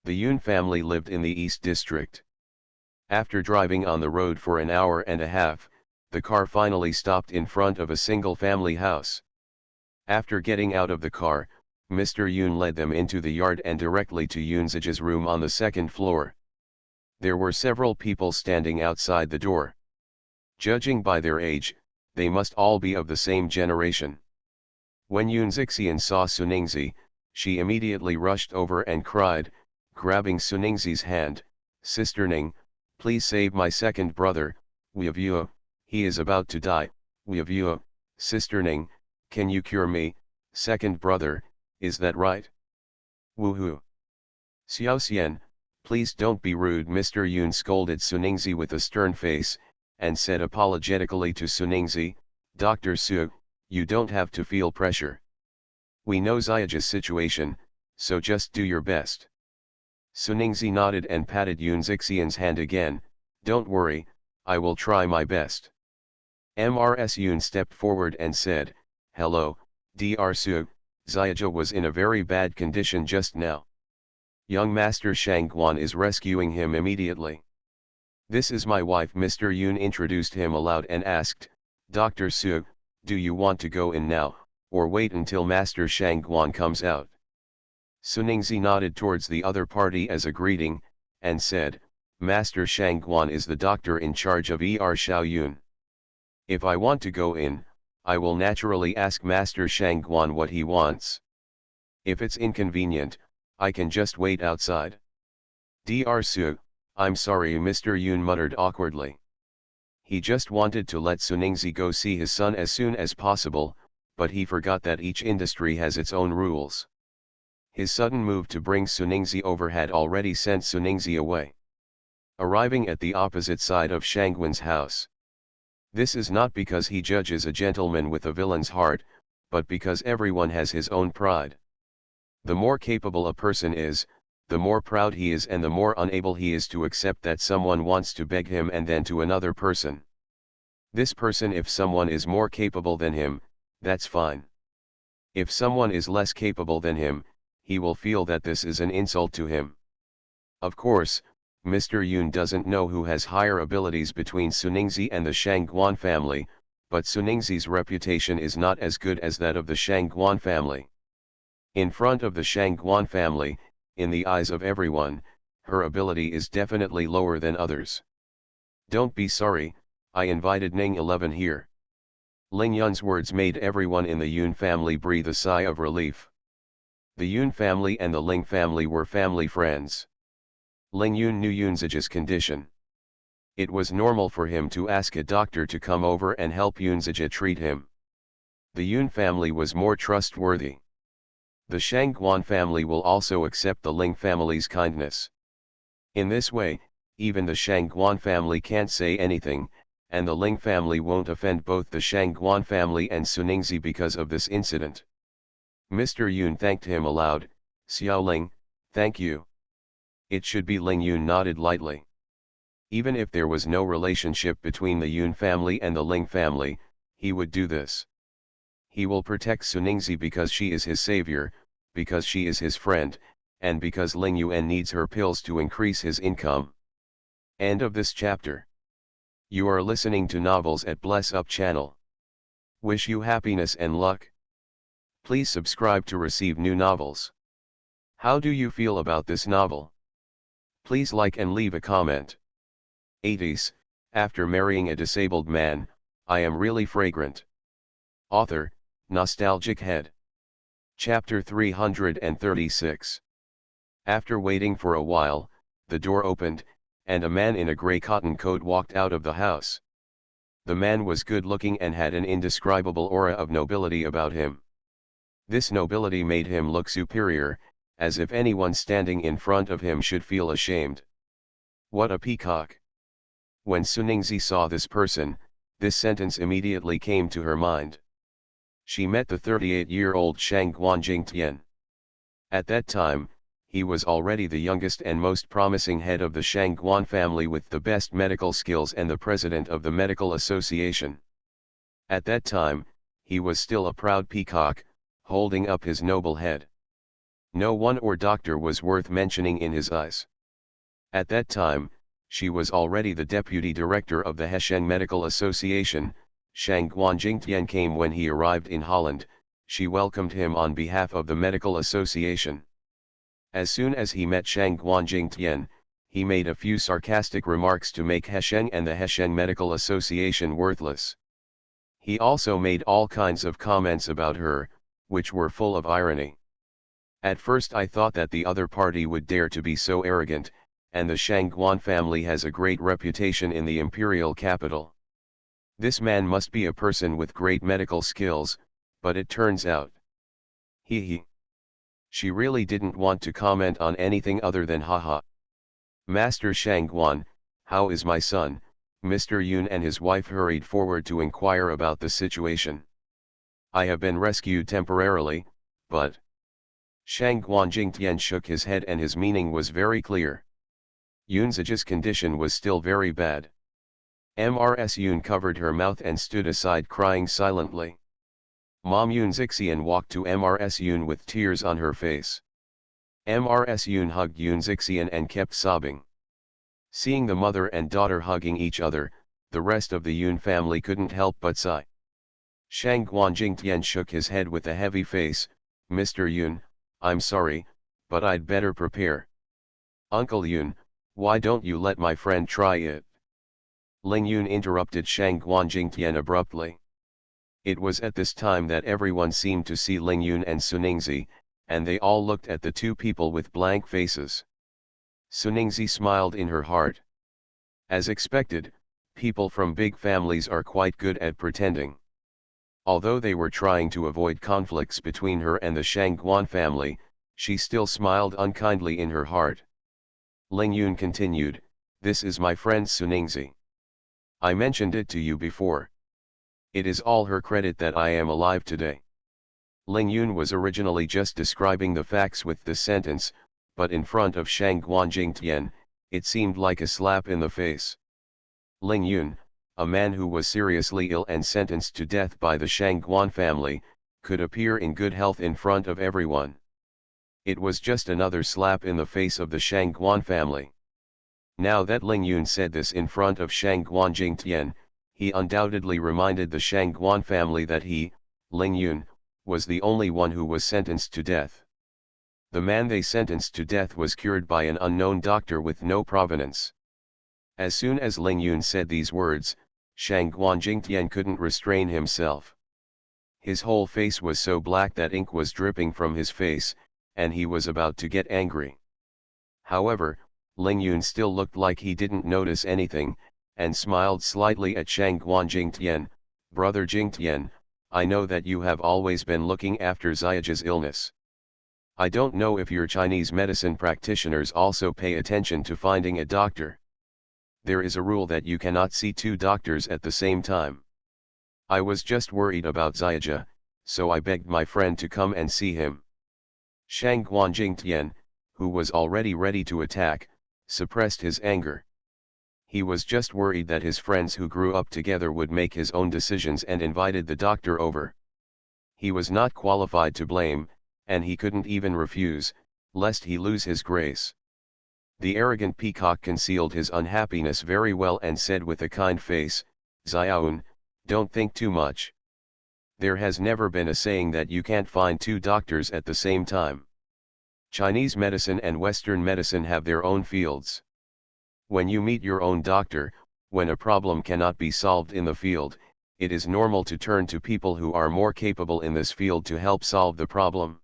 S1: The Yoon family lived in the East District. After driving on the road for an hour and a half, the car finally stopped in front of a single-family house. After getting out of the car, Mr. Yoon led them into the yard and directly to Yoonzaja's room on the second floor. There were several people standing outside the door. Judging by their age, they must all be of the same generation. When Yoonzixian saw Suningzi, she immediately rushed over and cried, grabbing Suningzi's hand, Sister Ning, please save my second brother, Weavuo, he is about to die, Weavuo, Sister Ning, can you cure me, second brother, is that right? Woohoo! Xiaoxian, please don't be rude. Mr. Yoon scolded Suningzi with a stern face, and said apologetically to Suningzi, Dr. Su, you don't have to feel pressure. We know Xiaoja's situation, so just do your best. Suningzi nodded and patted Yoonzixian's hand again, don't worry, I will try my best. Mrs. Yoon stepped forward and said, hello, Dr. Su, Xiaoja was in a very bad condition just now. Young Master Shangguan is rescuing him immediately. This is my wife. Mr. Yoon introduced him aloud and asked, Dr. Su, do you want to go in now, or wait until Master Shangguan comes out? Suningzi nodded towards the other party as a greeting, and said, Master Shangguan is the doctor in charge of Xiaoyun. If I want to go in, I will naturally ask Master Shangguan what he wants. If it's inconvenient, I can just wait outside. Dr. Su, I'm sorry. Mr. Yoon muttered awkwardly. He just wanted to let Suningzi go see his son as soon as possible, but he forgot that each industry has its own rules. His sudden move to bring Suningzi over had already sent Suningzi away. Arriving at the opposite side of Shangguan's house. This is not because he judges a gentleman with a villain's heart, but because everyone has his own pride. The more capable a person is, the more proud he is and the more unable he is to accept that someone wants to beg him and then to another person. This person, if someone is more capable than him, that's fine. If someone is less capable than him, he will feel that this is an insult to him. Of course, Mr. Yoon doesn't know who has higher abilities between Suningzi and the Shangguan family, but Suningzi's reputation is not as good as that of the Shangguan family. In front of the Shangguan family, in the eyes of everyone, her ability is definitely lower than others. Don't be sorry, I invited Ning 11 here. Ling Yun's words made everyone in the Yoon family breathe a sigh of relief. The Yoon family and the Ling family were family friends. Ling Yun knew Yoonzaja's condition. It was normal for him to ask a doctor to come over and help Yoonzaja treat him. The Yoon family was more trustworthy. The Shangguan family will also accept the Ling family's kindness. In this way, even the Shangguan family can't say anything, and the Ling family won't offend both the Shangguan family and Suningzi because of this incident. Mr. Yun thanked him aloud. Xiao Ling, thank you. It should be. Ling Yun nodded lightly. Even if there was no relationship between the Yun family and the Ling family, he would do this. He will protect Suningzi because she is his savior, because she is his friend, and because Ling Yuan needs her pills to increase his income. End of this chapter. You are listening to Novels at Bless Up channel. Wish you happiness and luck. Please subscribe to receive new novels. How do you feel about this novel? Please like and leave a comment. 80s, after marrying a disabled man, I am really fragrant. Author, Nostalgic Head. Chapter 336. After waiting for a while, the door opened, and a man in a grey cotton coat walked out of the house. The man was good-looking and had an indescribable aura of nobility about him. This nobility made him look superior, as if anyone standing in front of him should feel ashamed. What a peacock! When Suningzi saw this person, this sentence immediately came to her mind. She met the 38-year-old Shang Guanjingtian. At that time, he was already the youngest and most promising head of the Shangguan family with the best medical skills and the president of the medical association. At that time, he was still a proud peacock, holding up his noble head. No one or doctor was worth mentioning in his eyes. At that time, she was already the deputy director of the Hesheng Medical Association. Shang Guanjingtian came when he arrived in Holland. She welcomed him on behalf of the medical association. As soon as he met Shang Guanjingtian, he made a few sarcastic remarks to make Hesheng and the Hesheng Medical Association worthless. He also made all kinds of comments about her, which were full of irony. At first I thought that the other party would dare to be so arrogant, and the Shangguan family has a great reputation in the imperial capital. This man must be a person with great medical skills, but it turns out. He. She really didn't want to comment on anything other than haha. Master Shangguan, how is my son? Mr. Yun and his wife hurried forward to inquire about the situation. I have been rescued temporarily, but... Shang Guanjingtian shook his head and his meaning was very clear. Yunzi's condition was still very bad. Mrs. Yun covered her mouth and stood aside crying silently. Mom Yunzixian walked to Mrs. Yun with tears on her face. Mrs. Yun hugged Yunzixian and kept sobbing. Seeing the mother and daughter hugging each other, the rest of the Yun family couldn't help but sigh. Shang Guanjingtian shook his head with a heavy face. Mr. Yun, I'm sorry, but I'd better prepare. Uncle Yun, why don't you let my friend try it? Ling Yun interrupted Shang Guanjingtian abruptly. It was at this time that everyone seemed to see Ling Yun and Suningzi, and they all looked at the two people with blank faces. Suningzi smiled in her heart. As expected, people from big families are quite good at pretending. Although they were trying to avoid conflicts between her and the Shangguan family, she still smiled unkindly in her heart. Ling Yun continued, this is my friend Suningzi. I mentioned it to you before. It is all her credit that I am alive today. Ling Yun was originally just describing the facts with this sentence, but in front of Shang Guanjingtian, it seemed like a slap in the face. Ling Yun, a man who was seriously ill and sentenced to death by the Shangguan family, could appear in good health in front of everyone. It was just another slap in the face of the Shangguan family. Now that Ling Yun said this in front of Shang Guanjingtian, he undoubtedly reminded the Shangguan family that he, Ling Yun, was the only one who was sentenced to death. The man they sentenced to death was cured by an unknown doctor with no provenance. As soon as Ling Yun said these words, Shang Guanjingtian couldn't restrain himself. His whole face was so black that ink was dripping from his face, and he was about to get angry. However, Ling Yun still looked like he didn't notice anything, and smiled slightly at Shang Guanjingtian. Brother Jingtian, I know that you have always been looking after Ziyage's illness. I don't know if your Chinese medicine practitioners also pay attention to finding a doctor. There is a rule that you cannot see two doctors at the same time. I was just worried about Ziaja, so I begged my friend to come and see him. Shang Guanjingtian, who was already ready to attack, suppressed his anger. He was just worried that his friends who grew up together would make his own decisions and invited the doctor over. He was not qualified to blame, and he couldn't even refuse, lest he lose his grace. The arrogant peacock concealed his unhappiness very well and said with a kind face, "Xiaoun, don't think too much. There has never been a saying that you can't find two doctors at the same time. Chinese medicine and Western medicine have their own fields. When you meet your own doctor, when a problem cannot be solved in the field, it is normal to turn to people who are more capable in this field to help solve the problem.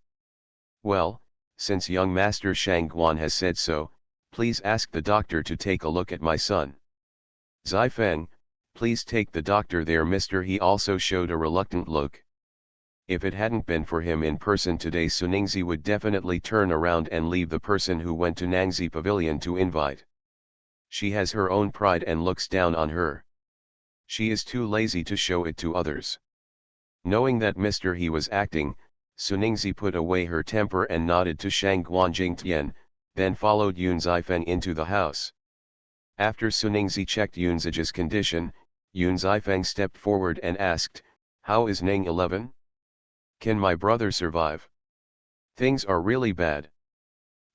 S1: Well, since young Master Shang Guan has said so, please ask the doctor to take a look at my son. Zifeng, please take the doctor there, mister." He also showed a reluctant look. If it hadn't been for him in person today, Suningzi would definitely turn around and leave the person who went to Nangzi Pavilion to invite. She has her own pride and looks down on her. She is too lazy to show it to others. Knowing that Mr. He was acting, Suningzi put away her temper and nodded to Shang Guanjingtian, then followed Yun Zifeng into the house. After Suningzi checked Yun Zijia's condition, Yun Zifeng stepped forward and asked, "How is Ning 11? Can my brother survive? Things are really bad."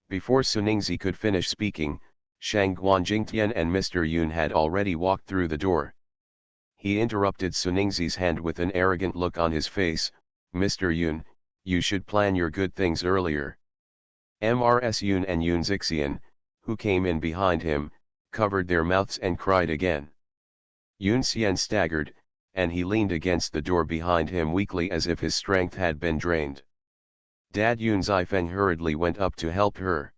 S1: Before Suningzi could finish speaking, Shang Guanjingtian and Mr. Yun had already walked through the door. He interrupted Suningzi's hand with an arrogant look on his face, "Mr. Yun, you should plan your good things earlier." Mrs. Yun and Yun Zixian, who came in behind him, covered their mouths and cried again. Yun Xian staggered, and he leaned against the door behind him weakly as if his strength had been drained. Dad Yun Zifeng hurriedly went up to help her.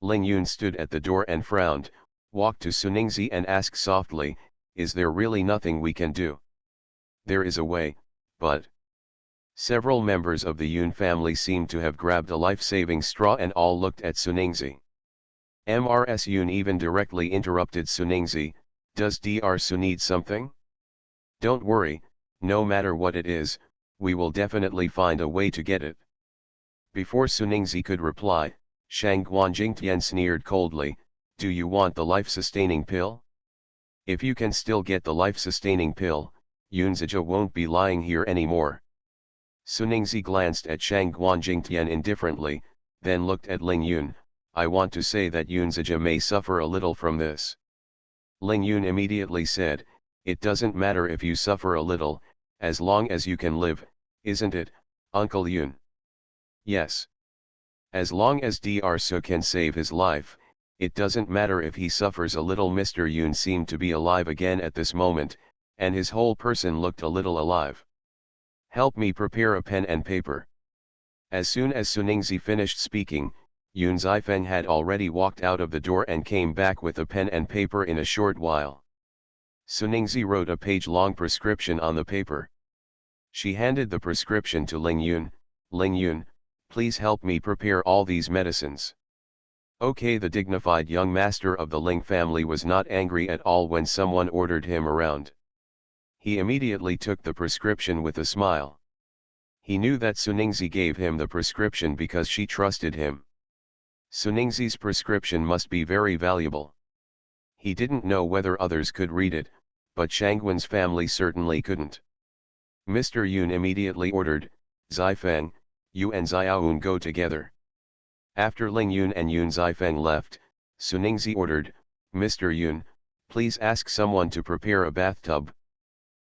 S1: Ling Yun stood at the door and frowned, walked to Suningzi and asked softly, "Is there really nothing we can do?" "There is a way, but..." Several members of the Yun family seemed to have grabbed a life-saving straw and all looked at Suningzi. Mrs. Yun even directly interrupted Suningzi, "Does Dr. Su need something? Don't worry, no matter what it is, we will definitely find a way to get it." Before Suningzi could reply, Shang Guanjingtian sneered coldly, "Do you want the life-sustaining pill? If you can still get the life-sustaining pill, Yun Zijia won't be lying here anymore." Suningzi glanced at Shang Guanjingtian indifferently, then looked at Ling Yun. "I want to say that Yun Zijia may suffer a little from this." Ling Yun immediately said, "It doesn't matter if you suffer a little, as long as you can live, isn't it, Uncle Yun?" "Yes. As long as Dr. Su can save his life, it doesn't matter if he suffers a little." Mr. Yun seemed to be alive again at this moment, and his whole person looked a little alive. "Help me prepare a pen and paper." As soon as Suningzi finished speaking, Yun Zifeng had already walked out of the door and came back with a pen and paper in a short while. Suningzi wrote a page-long prescription on the paper. She handed the prescription to Ling Yun. "Ling Yun, please help me prepare all these medicines." Okay, the dignified young master of the Ling family was not angry at all when someone ordered him around. He immediately took the prescription with a smile. He knew that Suningzi gave him the prescription because she trusted him. Suningzi's prescription must be very valuable. He didn't know whether others could read it, but Shangwen's family certainly couldn't. Mr. Yun immediately ordered, "Zifeng, you and Xiaoun go together." After Ling Yun and Yun Zifeng left, Suningzi ordered, "Mr. Yun, please ask someone to prepare a bathtub."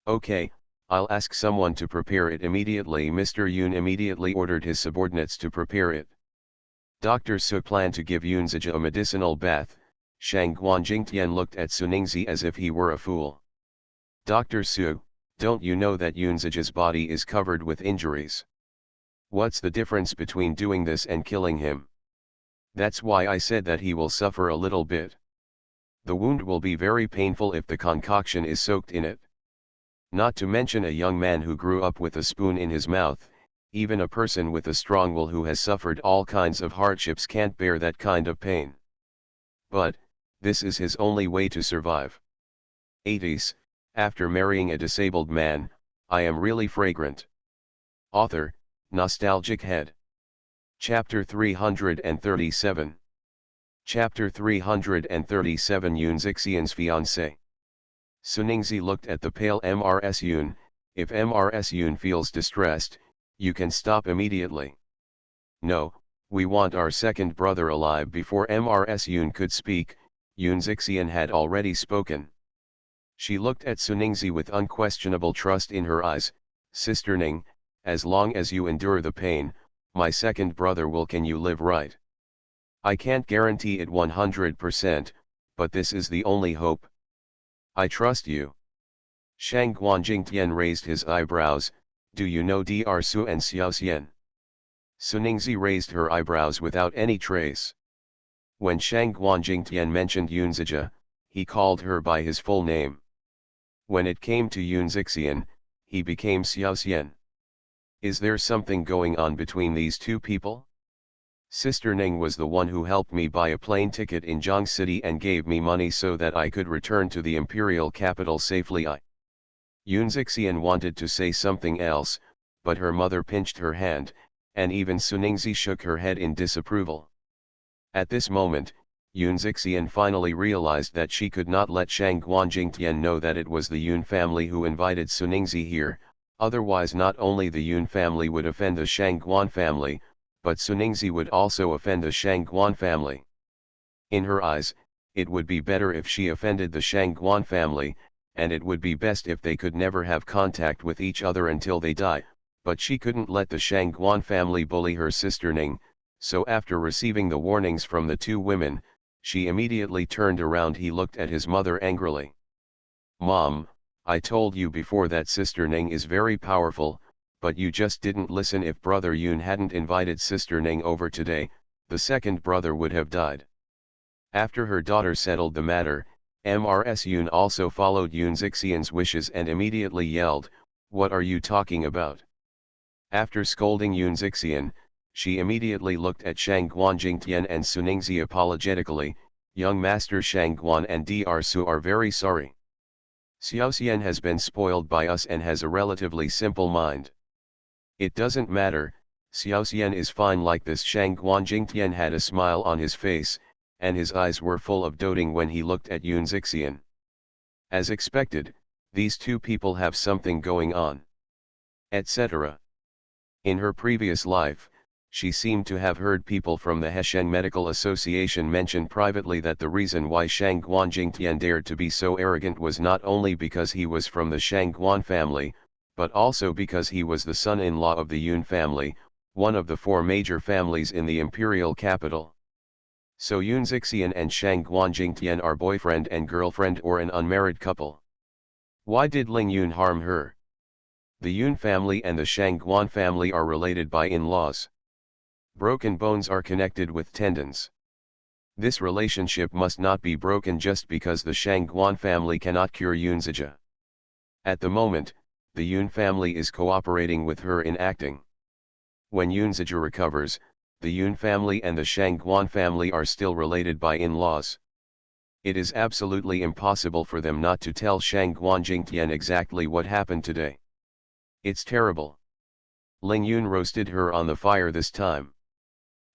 S1: "Okay, I'll ask someone to prepare it immediately." Mr. Yun immediately ordered his subordinates to prepare it. Dr. Su planned to give Yun Zijia a medicinal bath. Shang Guanjingtian looked at Suningzi as if he were a fool. "Dr. Su, don't you know that Yun Zijia's body is covered with injuries? What's the difference between doing this and killing him? That's why I said that he will suffer a little bit. The wound will be very painful if the concoction is soaked in it. Not to mention a young man who grew up with a spoon in his mouth, Even a person with a strong will who has suffered all kinds of hardships can't bear that kind of pain. But, this is his only way to survive. 80s, after marrying a disabled man, I am really fragrant. Author, Nostalgic Head. Chapter 337. Chapter 337 Yoon Zixian's fiancé. Suningzi looked at the pale Mrs. Yoon. If Mrs. Yoon feels distressed, you can stop immediately. No, we want our second brother alive. Before Mrs. Yoon could speak, Yoon Zixian had already spoken. She looked at Suningzi with unquestionable trust in her eyes. Sister Ning, as long as you endure the pain, my second brother will. Can you live right? I can't guarantee it 100%, but this is the only hope. I trust you. Shang Guanjingtian raised his eyebrows. Do you know Dr. Su and Xiaoxian? Suningzi raised her eyebrows without any trace. When Shang Guanjingtian mentioned Yunzija, he called her by his full name. When it came to Yoon Zixian, he became Xiaoxian. Is there something going on between these two people? Sister Ning was the one who helped me buy a plane ticket in Zhang City and gave me money so that I could return to the imperial capital safely. Yoon Zixian wanted to say something else, but her mother pinched her hand, and even Suningzi shook her head in disapproval. At this moment, Yoon Zixian finally realized that she could not let Shang Guanjingtian know that it was the Yoon family who invited Suningzi here, otherwise not only the Yoon family would offend the Shang Guan family, but Suningzi would also offend the Shang Guan family. In her eyes, it would be better if she offended the Shang Guan family, and it would be best if they could never have contact with each other until they die, but she couldn't let the Shang Guan family bully her sister Ning, so after receiving the warnings from the two women, she immediately turned around. He looked at his mother angrily. Mom, I told you before that Sister Ning is very powerful, but you just didn't listen. If Brother Yoon hadn't invited Sister Ning over today, the second brother would have died. After her daughter settled the matter, Mrs. Yoon also followed Yoon Zixian's wishes and immediately yelled, "What are you talking about?" After scolding Yoon Zixian, she immediately looked at Shang Guanjingtian and Suningzi apologetically. Young Master Shang Guan and Dr. Su are very sorry. Xiaoxian has been spoiled by us and has a relatively simple mind. It doesn't matter, Xiaoxian is fine like this. Shang Guanjingtian had a smile on his face, and his eyes were full of doting when he looked at Yoon Zixian. As expected, these two people have something going on. Etc. In her previous life, she seemed to have heard people from the Hesheng Medical Association mention privately that the reason why Shang Guanjingtian dared to be so arrogant was not only because he was from the Shang Guan family, but also because he was the son-in-law of the Yoon family, one of the four major families in the imperial capital. So Yoon Zixian and Shang Guanjingtian are boyfriend and girlfriend or an unmarried couple. Why did Ling Yoon harm her? The Yoon family and the Shang Guan family are related by in-laws. Broken bones are connected with tendons. This relationship must not be broken just because the Shang Guan family cannot cure Yunzija. At the moment, the Yoon family is cooperating with her in acting. When Yunzija recovers, the Yoon family and the Shang Guan family are still related by in-laws. It is absolutely impossible for them not to tell Shang Guanjingtian exactly what happened today. It's terrible. Ling Yoon roasted her on the fire this time.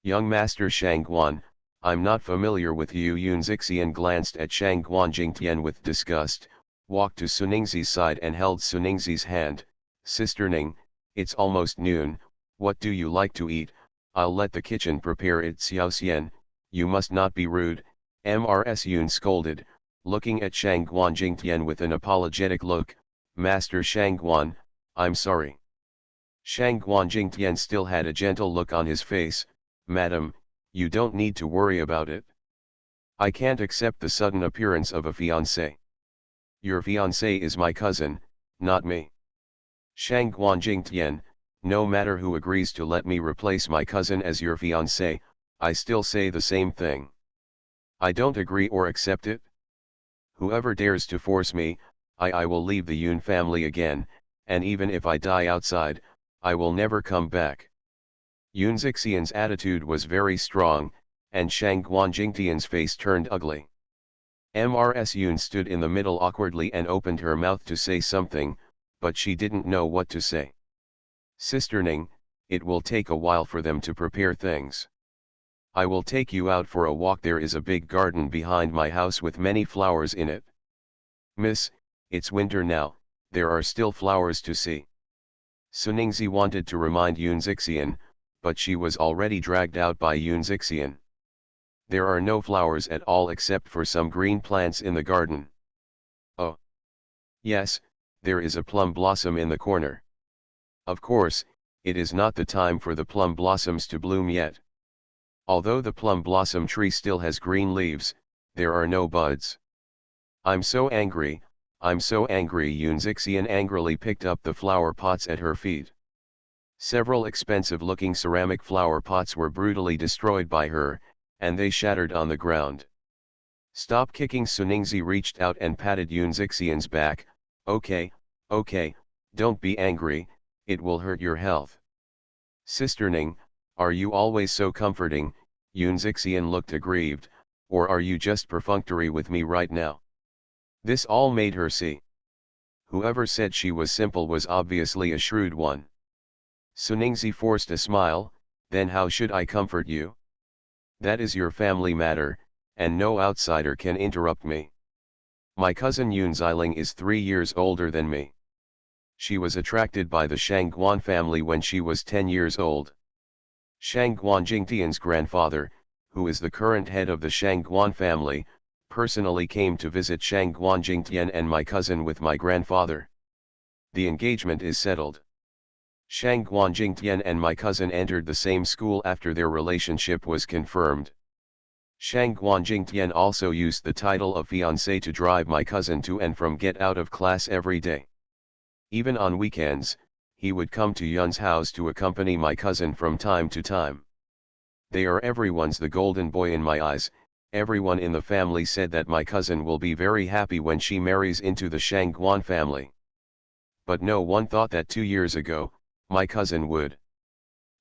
S1: Young Master Shang Guan, I'm not familiar with you. Yoon Zixian glanced at Shang Guanjingtian with disgust, walked to Suningzi's side and held Suningzi's hand. Sister Ning, it's almost noon, what do you like to eat? I'll let the kitchen prepare it. Xiaoxian, you must not be rude, Mrs. Yoon scolded, looking at Shang Guanjingtian with an apologetic look. Master Shang Guan, I'm sorry. Shang Guanjingtian still had a gentle look on his face. Madam, you don't need to worry about it. I can't accept the sudden appearance of a fiancé. Your fiancé is my cousin, not me. Shang Guanjingtian, no matter who agrees to let me replace my cousin as your fiancé, I still say the same thing. I don't agree or accept it. Whoever dares to force me, I will leave the Yoon family again, and even if I die outside, I will never come back. Yoon Zixian's attitude was very strong, and Shang Guanjingtian's face turned ugly. Mrs. Yoon stood in the middle awkwardly and opened her mouth to say something, but she didn't know what to say. Sister Ning, it will take a while for them to prepare things. I will take you out for a walk. There is a big garden behind my house with many flowers in it. Miss, it's winter now, there are still flowers to see. Suningzi wanted to remind Yoon Zixian, but she was already dragged out by Yoon Zixian. There are no flowers at all except for some green plants in the garden. Oh. Yes, there is a plum blossom in the corner. Of course, it is not the time for the plum blossoms to bloom yet. Although the plum blossom tree still has green leaves, there are no buds. I'm so angry, I'm so angry. Yoon Zixian angrily picked up the flower pots at her feet. Several expensive-looking ceramic flower pots were brutally destroyed by her, and they shattered on the ground. Stop kicking. Suningzi reached out and patted Yoon Zixian's back. Okay, don't be angry, it will hurt your health. Sister Ning, are you always so comforting? Yoon Zixian looked aggrieved, or are you just perfunctory with me right now? This all made her see. Whoever said she was simple was obviously a shrewd one. Suningzi forced a smile. Then how should I comfort you? That is your family matter, and no outsider can interrupt me. My cousin Yoon Ziling is 3 years older than me. She was attracted by the Shang Guan family when she was 10 years old. Shang Guanjingtian's grandfather, who is the current head of the Shang Guan family, personally came to visit Shang Guanjingtian and my cousin with my grandfather. The engagement is settled. Shang Guanjingtian and my cousin entered the same school after their relationship was confirmed. Shang Guanjingtian also used the title of fiancé to drive my cousin to and from get out of class every day. Even on weekends, he would come to Yun's house to accompany my cousin from time to time. They are everyone's the golden boy in my eyes. Everyone in the family said that my cousin will be very happy when she marries into the Shang Guan family. But no one thought that 2 years ago, my cousin would.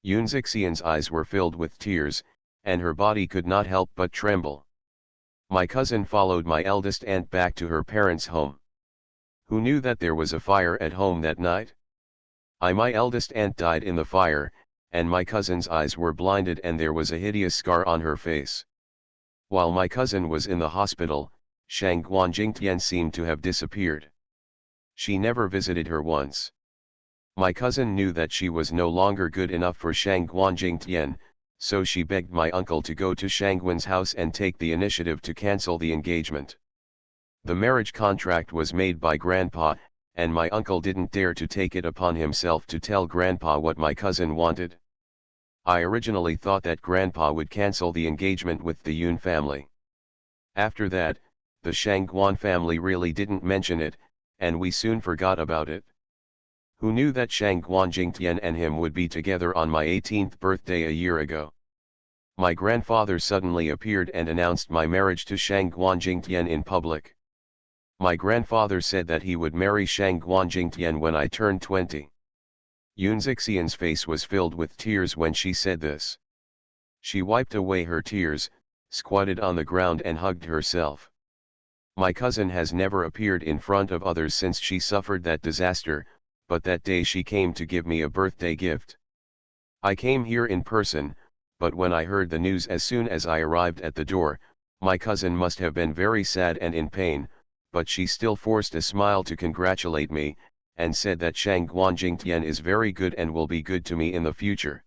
S1: Yoon Zixian's eyes were filled with tears, and her body could not help but tremble. My cousin followed my eldest aunt back to her parents' home. Who knew that there was a fire at home that night? My eldest aunt died in the fire, and my cousin's eyes were blinded and there was a hideous scar on her face. While my cousin was in the hospital, Shang Guanjingtian seemed to have disappeared. She never visited her once. My cousin knew that she was no longer good enough for Shang Guanjingtian, so she begged my uncle to go to Shangwen's house and take the initiative to cancel the engagement. The marriage contract was made by Grandpa, and my uncle didn't dare to take it upon himself to tell Grandpa what my cousin wanted. I originally thought that Grandpa would cancel the engagement with the Yoon family. After that, the Shang Guan family really didn't mention it, and we soon forgot about it. Who knew that Shang Guanjingtian and him would be together on my 18th birthday a year ago? My grandfather suddenly appeared and announced my marriage to Shang Guanjingtian in public. My grandfather said that he would marry Shang Guanjingtian when I turned 20. Yoon Zixian's face was filled with tears when she said this. She wiped away her tears, squatted on the ground and hugged herself. My cousin has never appeared in front of others since she suffered that disaster, but that day she came to give me a birthday gift. I came here in person, but when I heard the news as soon as I arrived at the door, my cousin must have been very sad and in pain, but she still forced a smile to congratulate me, and said that Shang Guanjingtian is very good and will be good to me in the future.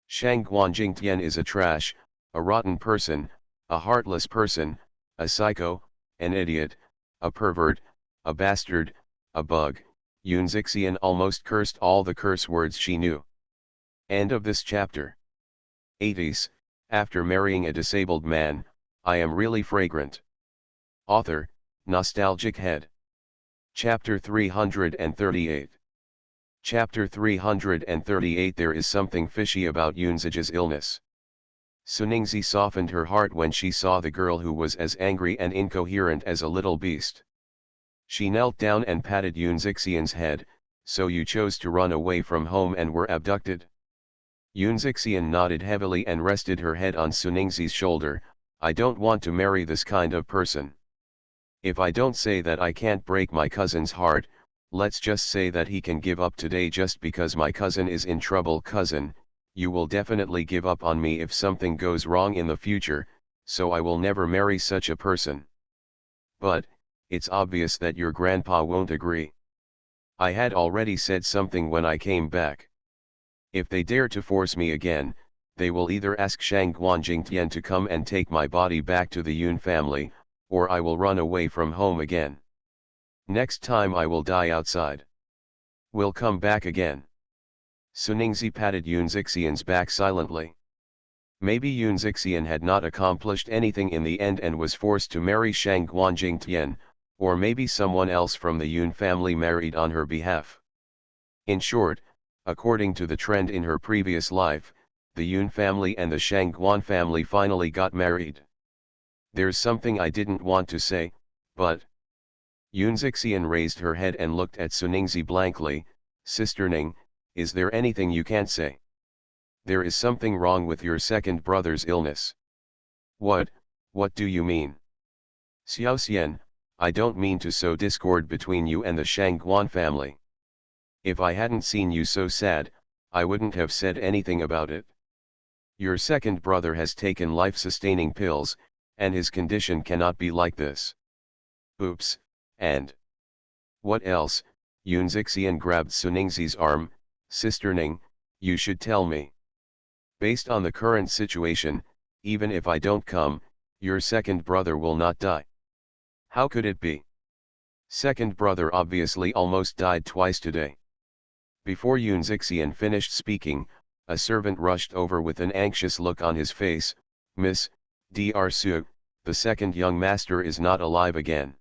S1: Shang Guanjingtian is a trash, a rotten person, a heartless person, a psycho, an idiot, a pervert, a bastard, a bug. Yoon Zixian almost cursed all the curse words she knew. End of this chapter. 80s, after marrying a disabled man, I am really fragrant. Author, Nostalgic Head. Chapter 338. Chapter 338. There is something fishy about Yoonzi's illness. Suningzi softened her heart when she saw the girl who was as angry and incoherent as a little beast. She knelt down and patted Yoon Zixian's head, So you chose to run away from home and were abducted? Yoon Zixian nodded heavily and rested her head on Suningzi's shoulder. I don't want to marry this kind of person. If I don't say that I can't break my cousin's heart, let's just say that he can give up today just because my cousin is in trouble. Cousin, you will definitely give up on me if something goes wrong in the future, so I will never marry such a person. But, it's obvious that your grandpa won't agree. I had already said something when I came back. If they dare to force me again, they will either ask Shang Guanjingtian to come and take my body back to the Yun family, or I will run away from home again. Next time I will die outside. Will come back again. Suningzi patted Yoon Zixian's back silently. Maybe Yoon Zixian had not accomplished anything in the end and was forced to marry Shang Guanjingtian, or maybe someone else from the Yun family married on her behalf. In short, according to the trend in her previous life, the Yun family and the Shang Guan family finally got married. There's something I didn't want to say, but... Yoon Zixian raised her head and looked at Suningzi blankly. Sister Ning, is there anything you can't say? There is something wrong with your second brother's illness. What do you mean? Xiao Xian, I don't mean to sow discord between you and the Shang Guan family. If I hadn't seen you so sad, I wouldn't have said anything about it. Your second brother has taken life-sustaining pills, and his condition cannot be like this. Oops, and... What else? Yoon Zixian grabbed Suningzi's arm. Sister Ning, you should tell me. Based on the current situation, even if I don't come, your second brother will not die. How could it be? Second brother obviously almost died twice today. Before Yoon Zixian finished speaking, a servant rushed over with an anxious look on his face. Miss Dr. The second young master is not alive again.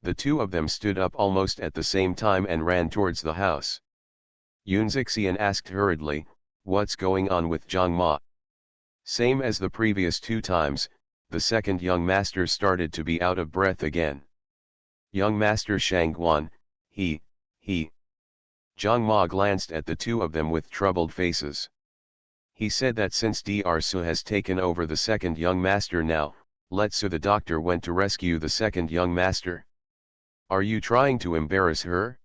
S1: The two of them stood up almost at the same time and ran towards the house. Yoon Zixian asked hurriedly, what's going on with Zhang Ma? Same as the previous two times, the second young master started to be out of breath again. Young master Shang Guan, he. Zhang Ma glanced at the two of them with troubled faces. He said that since Dr. Su has taken over the second young master now, let Su the doctor went to rescue the second young master. Are you trying to embarrass her?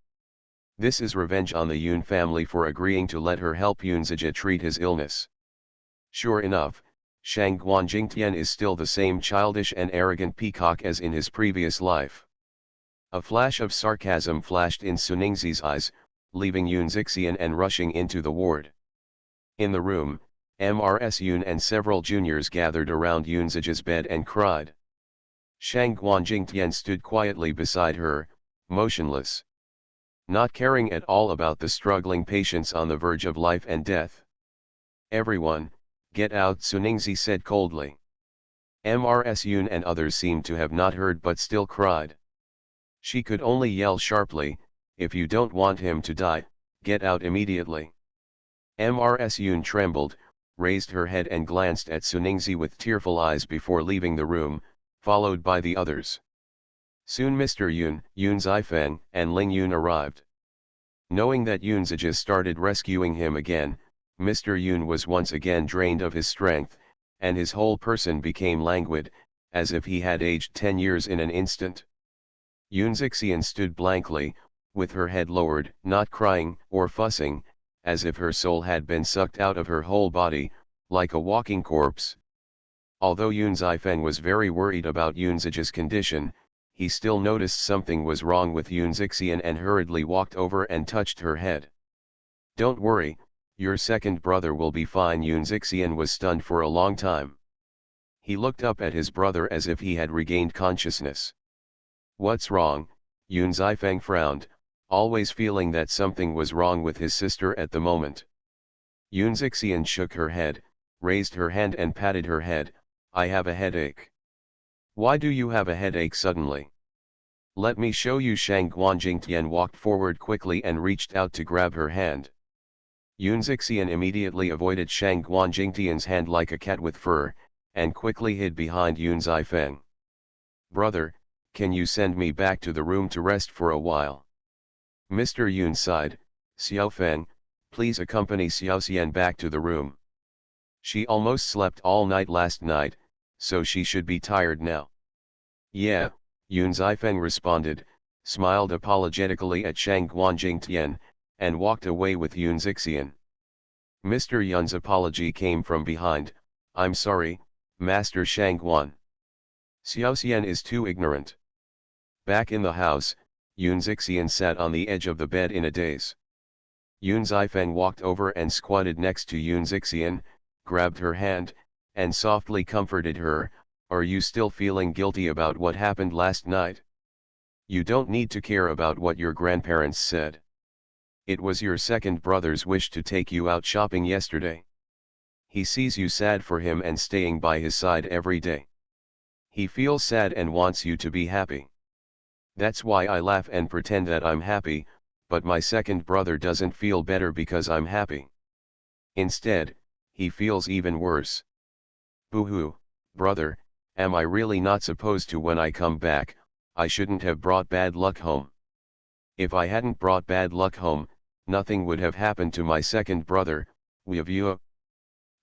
S1: This is revenge on the Yun family for agreeing to let her help Yoon Zija treat his illness. Sure enough, Shang Guanjingtian is still the same childish and arrogant peacock as in his previous life. A flash of sarcasm flashed in Suningzi's eyes, leaving Yoon Zixian and rushing into the ward. In the room, Mrs. Yoon and several juniors gathered around Yoon Zija's bed and cried. Shang Guanjingtian stood quietly beside her, motionless. Not caring at all about the struggling patients on the verge of life and death. Everyone, get out, Suningzi said coldly. Mrs. Yoon and others seemed to have not heard but still cried. She could only yell sharply, if you don't want him to die, get out immediately. Mrs. Yoon trembled, raised her head and glanced at Suningzi with tearful eyes before leaving the room, followed by the others. Soon Mr. Yoon, Yoon Zifeng, and Ling Yoon arrived. Knowing that Yoon Zija started rescuing him again, Mr. Yoon was once again drained of his strength, and his whole person became languid, as if he had aged 10 years in an instant. Yoon Zixian stood blankly, with her head lowered, not crying or fussing, as if her soul had been sucked out of her whole body, like a walking corpse. Although Yoon Zifeng was very worried about Yoon Zija's condition, he still noticed something was wrong with Yoon Zixian and hurriedly walked over and touched her head. Don't worry, your second brother will be fine. Yoon Zixian was stunned for a long time. He looked up at his brother as if he had regained consciousness. What's wrong? Yoon Zifeng frowned, always feeling that something was wrong with his sister at the moment. Yoon Zixian shook her head, raised her hand and patted her head. I have a headache. Why do you have a headache suddenly? Let me show you. Shang Guanjingtian walked forward quickly and reached out to grab her hand. Yoon Zixian immediately avoided Shang Guanjingtian's hand like a cat with fur, and quickly hid behind Yoon Zifeng. Brother, can you send me back to the room to rest for a while? Mr. Yun sighed, Xiao Feng, please accompany Xiao Xian back to the room. She almost slept all night last night, so she should be tired now. Yeah, Yun Zifeng responded, smiled apologetically at Shang Guanjing Tian, and walked away with Yun Zixian. Mr. Yun's apology came from behind, I'm sorry, Master Shang Guan. Xiao Xian is too ignorant. Back in the house, Yun Zixian sat on the edge of the bed in a daze. Yun Zifeng walked over and squatted next to Yun Zixian, grabbed her hand, and softly comforted her, are you still feeling guilty about what happened last night? You don't need to care about what your grandparents said. It was your second brother's wish to take you out shopping yesterday. He sees you sad for him and staying by his side every day. He feels sad and wants you to be happy. That's why I laugh and pretend that I'm happy, but my second brother doesn't feel better because I'm happy. Instead, he feels even worse. Boo-hoo, brother, am I really not supposed to when I come back, I shouldn't have brought bad luck home. If I hadn't brought bad luck home, nothing would have happened to my second brother, Weavua.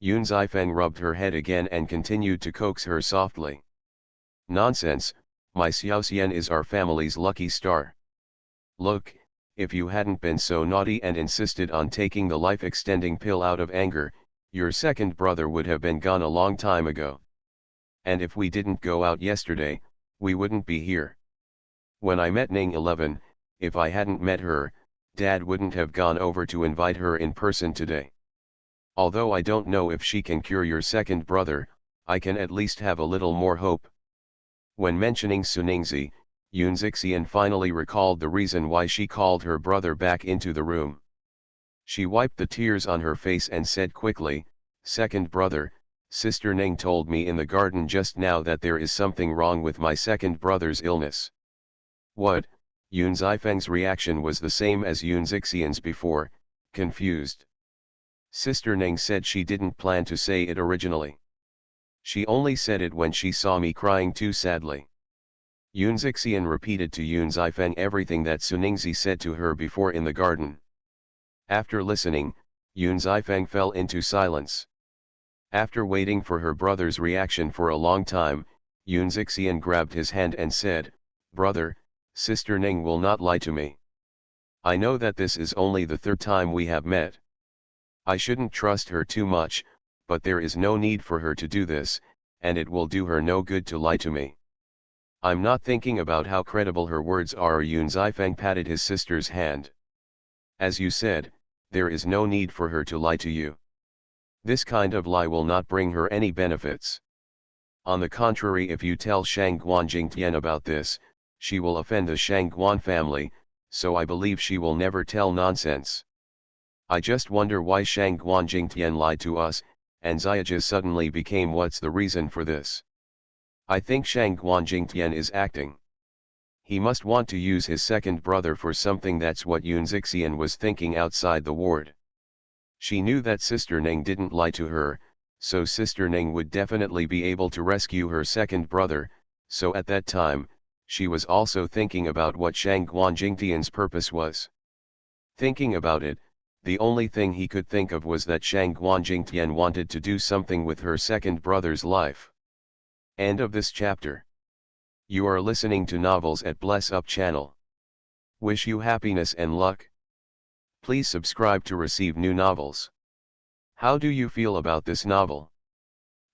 S1: Yun Zifeng rubbed her head again and continued to coax her softly. Nonsense, my Xiao Xian is our family's lucky star. Look, if you hadn't been so naughty and insisted on taking the life-extending pill out of anger, your second brother would have been gone a long time ago. And if we didn't go out yesterday, we wouldn't be here. When I met Ning 11, if I hadn't met her, Dad wouldn't have gone over to invite her in person today. Although I don't know if she can cure your second brother, I can at least have a little more hope. When mentioning Suningzi, Yun Zixian finally recalled the reason why she called her brother back into the room. She wiped the tears on her face and said quickly, second brother, Sister Ning told me in the garden just now that there is something wrong with my second brother's illness. What? Yun Zifeng's reaction was the same as Yun Zixian's before, confused. Sister Ning said she didn't plan to say it originally. She only said it when she saw me crying too sadly. Yun Zixian repeated to Yun Zifeng everything that Suningzi said to her before in the garden. After listening, Yun Zifeng fell into silence. After waiting for her brother's reaction for a long time, Yun Zixian grabbed his hand and said, brother, Sister Ning will not lie to me. I know that this is only the third time we have met. I shouldn't trust her too much, but there is no need for her to do this, and it will do her no good to lie to me. I'm not thinking about how credible her words are. Yun Zifeng patted his sister's hand. As you said, there is no need for her to lie to you. This kind of lie will not bring her any benefits. On the contrary, if you tell Shang Guanjing Tian about this, she will offend the Shang Guan family, so I believe she will never tell nonsense. I just wonder why Shang Guanjing Tian lied to us, and Xiaoji suddenly became what's the reason for this? I think Shang Guanjing Tian is acting. He must want to use his second brother for something. That's what Yun Zixian was thinking outside the ward. She knew that Sister Ning didn't lie to her, so Sister Ning would definitely be able to rescue her second brother, so at that time, she was also thinking about what Shang Guanjing Tian's purpose was. Thinking about it, the only thing he could think of was that Shang Guanjing Tian wanted to do something with her second brother's life. End of this chapter. You are listening to Novels at Bless Up channel. Wish you happiness and luck. Please subscribe to receive new novels. How do you feel about this novel?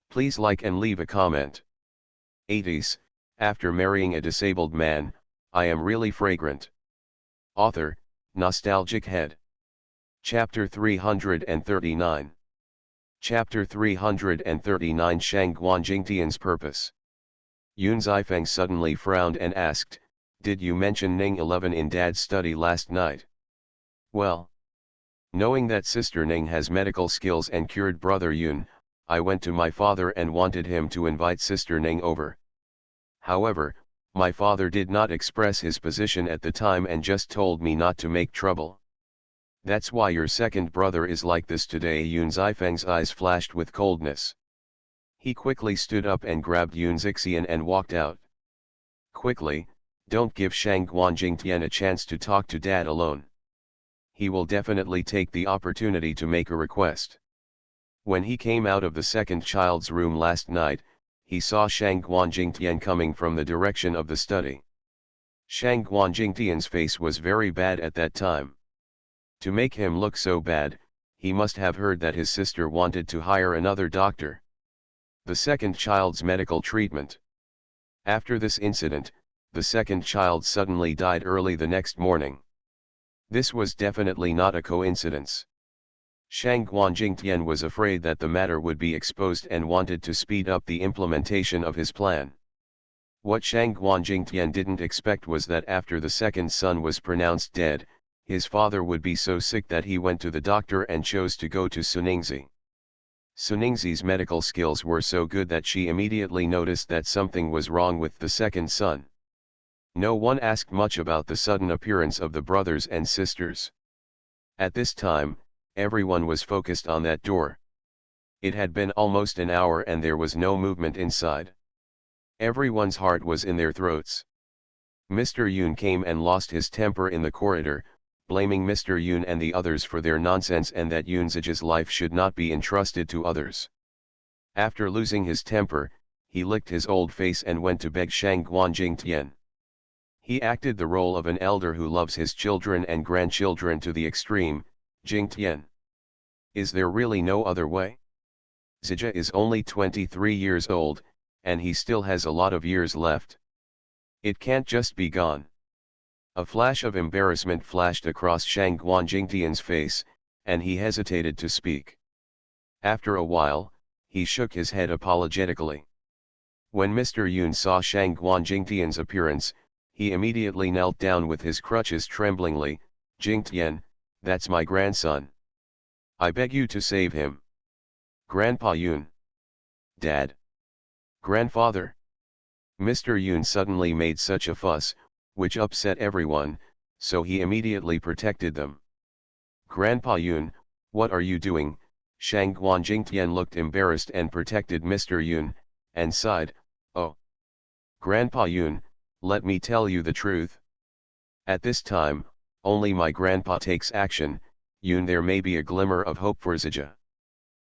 S1: Please like and leave a comment. 80s, after marrying a disabled man, I am really fragrant. Author, Nostalgic Head. Chapter 339. Chapter 339 Shang Guanjing Tian's Purpose. Yun Zifeng suddenly frowned and asked, did you mention Ning 11 in Dad's study last night? Well, knowing that Sister Ning has medical skills and cured Brother Yun, I went to my father and wanted him to invite Sister Ning over. However, my father did not express his position at the time and just told me not to make trouble. That's why your second brother is like this today. Yun Zifeng's eyes flashed with coldness. He quickly stood up and grabbed Yun Zixian and walked out. Quickly, Don't give Shang Guanjingtian a chance to talk to dad alone. He will definitely take the opportunity to make a request. When he came out of the second child's room last night, he saw Shang Guanjingtian coming from the direction of the study. Shang Guanjingtian's face was very bad at that time. To make him look so bad, he must have heard that his sister wanted to hire another doctor. The second child's medical treatment. After this incident, the second child suddenly died early the next morning. This was definitely not a coincidence. Shang Guanjingtian was afraid that the matter would be exposed and wanted to speed up the implementation of his plan. What Shang Guanjingtian didn't expect was that after the second son was pronounced dead, his father would be so sick that he went to the doctor and chose to go to Suningzi. Suningzi's medical skills were so good that she immediately noticed that something was wrong with the second son. No one asked much about the sudden appearance of the brothers and sisters. At this time, everyone was focused on that door. It had been almost an hour and there was no movement inside. Everyone's heart was in their throats. Mr. Yoon came and lost his temper in the corridor, blaming Mr. Yoon and the others for their nonsense and that Yoonzija's life should not be entrusted to others. After losing his temper, he licked his old face and went to beg Shang Guanjingtian. He acted the role of an elder who loves his children and grandchildren to the extreme. Jingtian. Is there really no other way? Zija is only 23 years old, and he still has a lot of years left. It can't just be gone. A flash of embarrassment flashed across Shang Guanjingtian's face, and he hesitated to speak. After a while, he shook his head apologetically. When Mr. Yoon saw Shang Guanjingtian's appearance, he immediately knelt down with his crutches tremblingly. Jingtian, that's my grandson. I beg you to save him. Grandpa Yoon. Dad. Grandfather. Mr. Yoon suddenly made such a fuss, which upset everyone, so he immediately protected them. Grandpa Yoon, what are you doing? Shang Guanjingtian looked embarrassed and protected Mr. Yoon, and sighed, oh. Grandpa Yoon, let me tell you the truth. At this time, only my grandpa takes action. Yoon, there may be a glimmer of hope for Zija.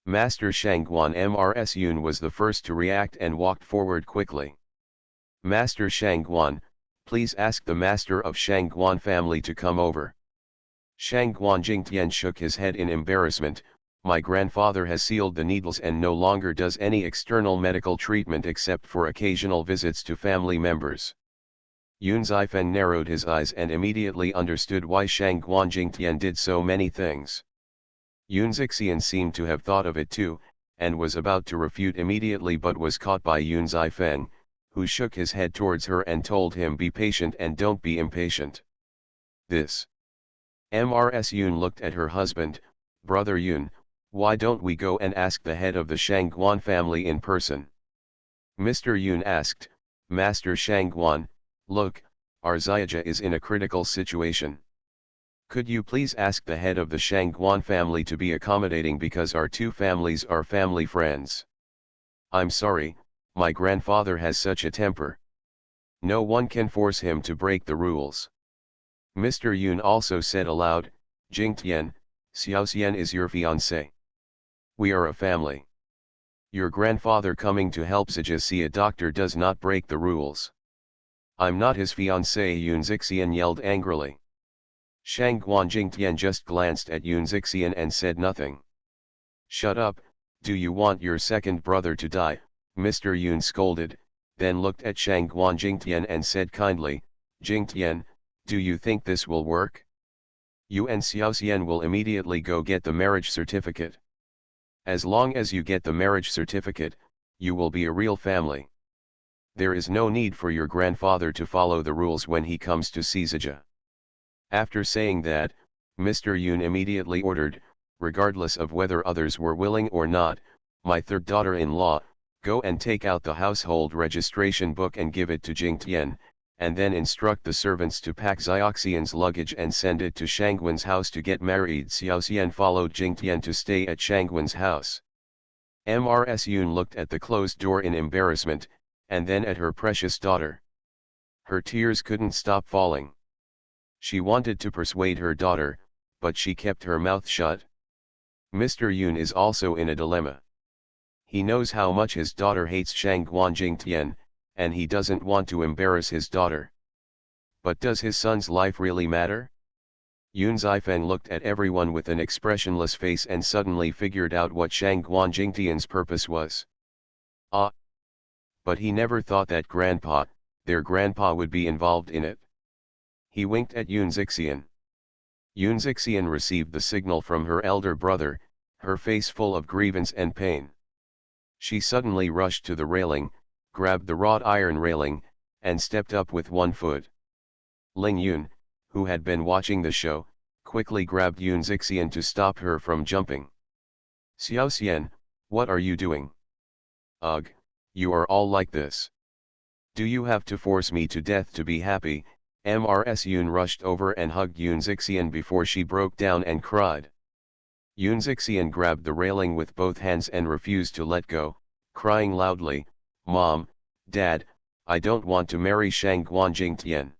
S1: Master Shangguan Mrs. Yoon was the first to react and walked forward quickly. Master Shangguan, please ask the master of Shangguan family to come over. Shangguan Jingtian shook his head in embarrassment. My grandfather has sealed the needles and no longer does any external medical treatment except for occasional visits to family members. Yoon Zifeng narrowed his eyes and immediately understood why Shang Guanjingtian did so many things. Yoon Zixian seemed to have thought of it too, and was about to refute immediately but was caught by Yoon Zifeng, who shook his head towards her and told him, be patient and don't be impatient. This. Mrs. Yoon looked at her husband, Brother Yoon, why don't we go and ask the head of the Shangguan family in person? Mr. Yoon asked, Master Shangguan, look, our Xiaja is in a critical situation. Could you please ask the head of the Shangguan family to be accommodating because our two families are family friends? I'm sorry, my grandfather has such a temper. No one can force him to break the rules. Mr. Yoon also said aloud, Jingtian, Xiaoxian is your fiancé. We are a family. Your grandfather coming to help Zija see a doctor does not break the rules. I'm not his fiancé, Yoon Zixian yelled angrily. Shang Guanjingtian just glanced at Yoon Zixian and said nothing. Shut up, do you want your second brother to die? Mr. Yoon scolded, then looked at Shang Guanjingtian and said kindly, Jingtian, do you think this will work? You and Xiaoxian will immediately go get the marriage certificate. As long as you get the marriage certificate, you will be a real family. There is no need for your grandfather to follow the rules when he comes to see Zija. After saying that, Mr. Yoon immediately ordered, regardless of whether others were willing or not, my third daughter-in-law, go and take out the household registration book and give it to Jingtian, and then instruct the servants to pack Xiaoxian's luggage and send it to Shangguan's house to get married. Xiaoxian followed Jingtian to stay at Shangguan's house. Mrs. Yoon looked at the closed door in embarrassment, and then at her precious daughter. Her tears couldn't stop falling. She wanted to persuade her daughter, but she kept her mouth shut. Mr. Yun is also in a dilemma. He knows how much his daughter hates Shang Guanjingtian, and he doesn't want to embarrass his daughter. But does his son's life really matter? Yun Zifeng looked at everyone with an expressionless face and suddenly figured out what Shang Guanjingtian's purpose was. Ah! But he never thought that their grandpa would be involved in it. He winked at Yun Zixian. Yun Zixian received the signal from her elder brother, her face full of grievance and pain. She suddenly rushed to the railing, grabbed the wrought iron railing, and stepped up with one foot. Ling Yun, who had been watching the show, quickly grabbed Yun Zixian to stop her from jumping. Xiao Xian, what are you doing? Ugh, you are all like this. Do you have to force me to death to be happy? Mrs. Yun rushed over and hugged Yun Zixian before she broke down and cried. Yun Zixian grabbed the railing with both hands and refused to let go, crying loudly, Mom, Dad, I don't want to marry Shang Guanjingtian.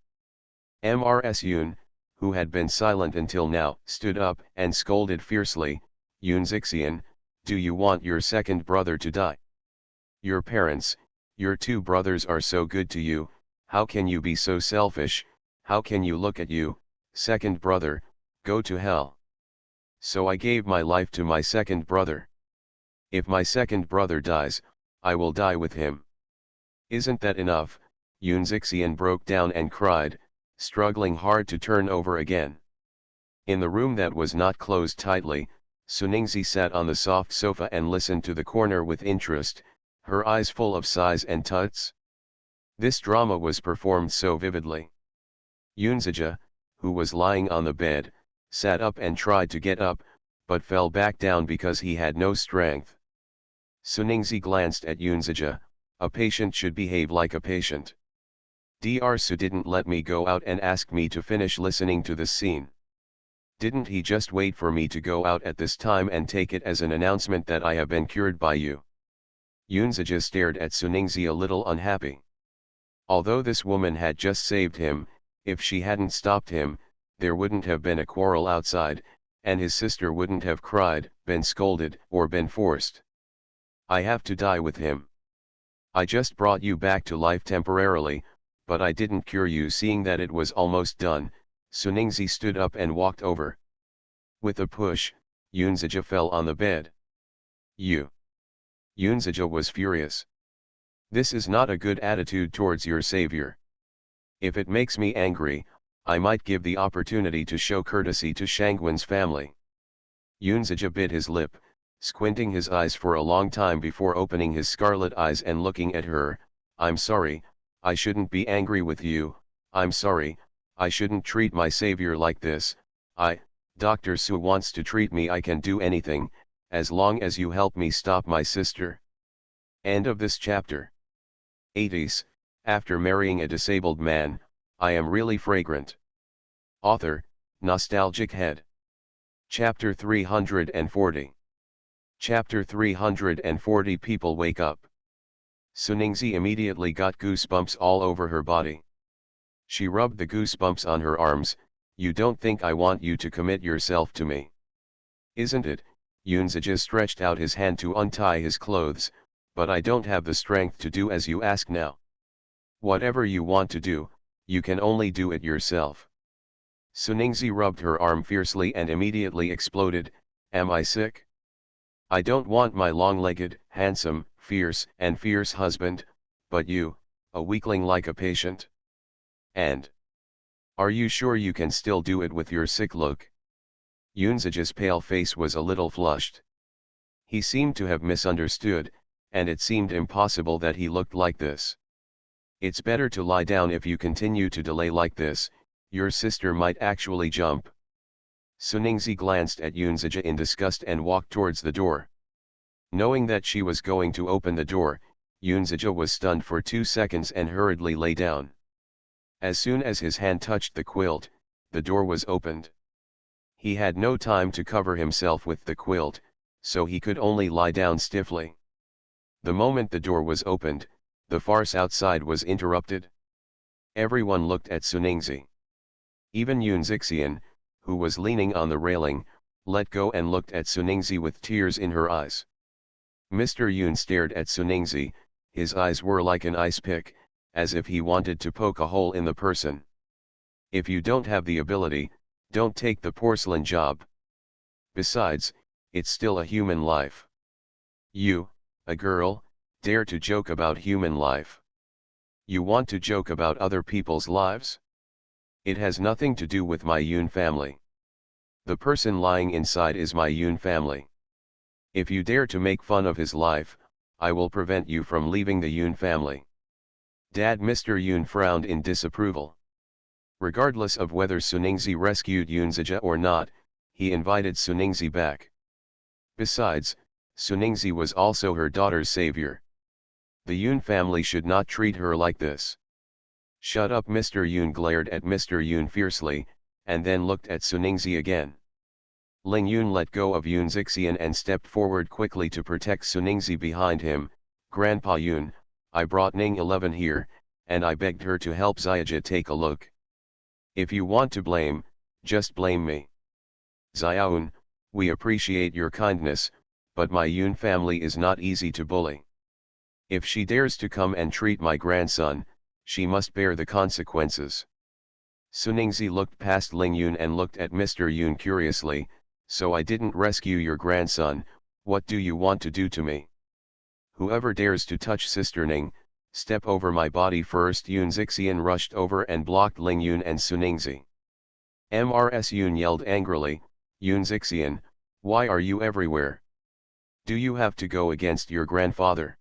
S1: Mrs. Yun, who had been silent until now, stood up and scolded fiercely, Yun Zixian, do you want your second brother to die? Your parents, your two brothers are so good to you, how can you be so selfish? How can you look at you, second brother, go to hell? So I gave my life to my second brother. If my second brother dies, I will die with him. Isn't that enough? Yun Zixian broke down and cried, struggling hard to turn over again. In the room that was not closed tightly, Suningzi sat on the soft sofa and listened to the corner with interest, her eyes full of sighs and tuts. This drama was performed so vividly. Yunzija, who was lying on the bed, sat up and tried to get up, but fell back down because he had no strength. Suningzi glanced at Yunzija, a patient should behave like a patient. Dr. Su didn't let me go out and ask me to finish listening to this scene. Didn't he just wait for me to go out at this time and take it as an announcement that I have been cured by you? Yunzija stared at Suningzi a little unhappy. Although this woman had just saved him, if she hadn't stopped him, there wouldn't have been a quarrel outside, and his sister wouldn't have cried, been scolded, or been forced. I have to die with him. I just brought you back to life temporarily, but I didn't cure you. Seeing that it was almost done, Suningzi stood up and walked over. With a push, Yunzija fell on the bed. Yunzija was furious. This is not a good attitude towards your savior. If it makes me angry, I might give the opportunity to show courtesy to Shangwen's family. Yunzija bit his lip, squinting his eyes for a long time before opening his scarlet eyes and looking at her. I'm sorry, I shouldn't be angry with you, I'm sorry, I shouldn't treat my savior like this. Dr. Su wants to treat me. I can do anything, as long as you help me stop my sister. End of this chapter. 80s, after marrying a disabled man, I am really fragrant. Author, Nostalgic Head. Chapter 340. Chapter 340. People wake up. Suningzi immediately got goosebumps all over her body. She rubbed the goosebumps on her arms. You don't think I want you to commit yourself to me? Isn't it? Yunzija stretched out his hand to untie his clothes, but I don't have the strength to do as you ask now. Whatever you want to do, you can only do it yourself. Suningzi rubbed her arm fiercely and immediately exploded, am I sick? I don't want my long-legged, handsome, fierce husband, but you, a weakling like a patient. And are you sure you can still do it with your sick look? Yunzija's pale face was a little flushed. He seemed to have misunderstood, and it seemed impossible that he looked like this. It's better to lie down. If you continue to delay like this, your sister might actually jump. Suningzi glanced at Yunzija in disgust and walked towards the door. Knowing that she was going to open the door, Yunzija was stunned for 2 seconds and hurriedly lay down. As soon as his hand touched the quilt, the door was opened. He had no time to cover himself with the quilt, so he could only lie down stiffly. The moment the door was opened, the farce outside was interrupted. Everyone looked at Suningzi. Even Yoon Zixian, who was leaning on the railing, let go and looked at Suningzi with tears in her eyes. Mr. Yoon stared at Suningzi, his eyes were like an ice pick, as if he wanted to poke a hole in the person. If you don't have the ability, don't take the porcelain job. Besides, it's still a human life. You, a girl, dare to joke about human life. You want to joke about other people's lives? It has nothing to do with my Yoon family. The person lying inside is my Yoon family. If you dare to make fun of his life, I will prevent you from leaving the Yoon family. Dad. Mr. Yoon frowned in disapproval. Regardless of whether Suningzi rescued Yoonzaja or not, he invited Suningzi back. Besides, Suningzi was also her daughter's savior. The Yoon family should not treat her like this. Shut up. Mr. Yoon glared at Mr. Yoon fiercely, and then looked at Suningzi again. Ling Yoon let go of Yoon Zixian and stepped forward quickly to protect Suningzi behind him. Grandpa Yoon, I brought Ning 11 here, and I begged her to help Xiaja take a look. If you want to blame, just blame me. Xiaoun, we appreciate your kindness, but my Yoon family is not easy to bully. If she dares to come and treat my grandson, she must bear the consequences. Suningzi looked past Ling Yoon and looked at Mr. Yoon curiously. So I didn't rescue your grandson, what do you want to do to me? Whoever dares to touch Sister Ning, step over my body first. Yoon Zixian rushed over and blocked Ling Yoon and Suningzi. Mrs. Yoon yelled angrily, Yoon Zixian, why are you everywhere? Do you have to go against your grandfather?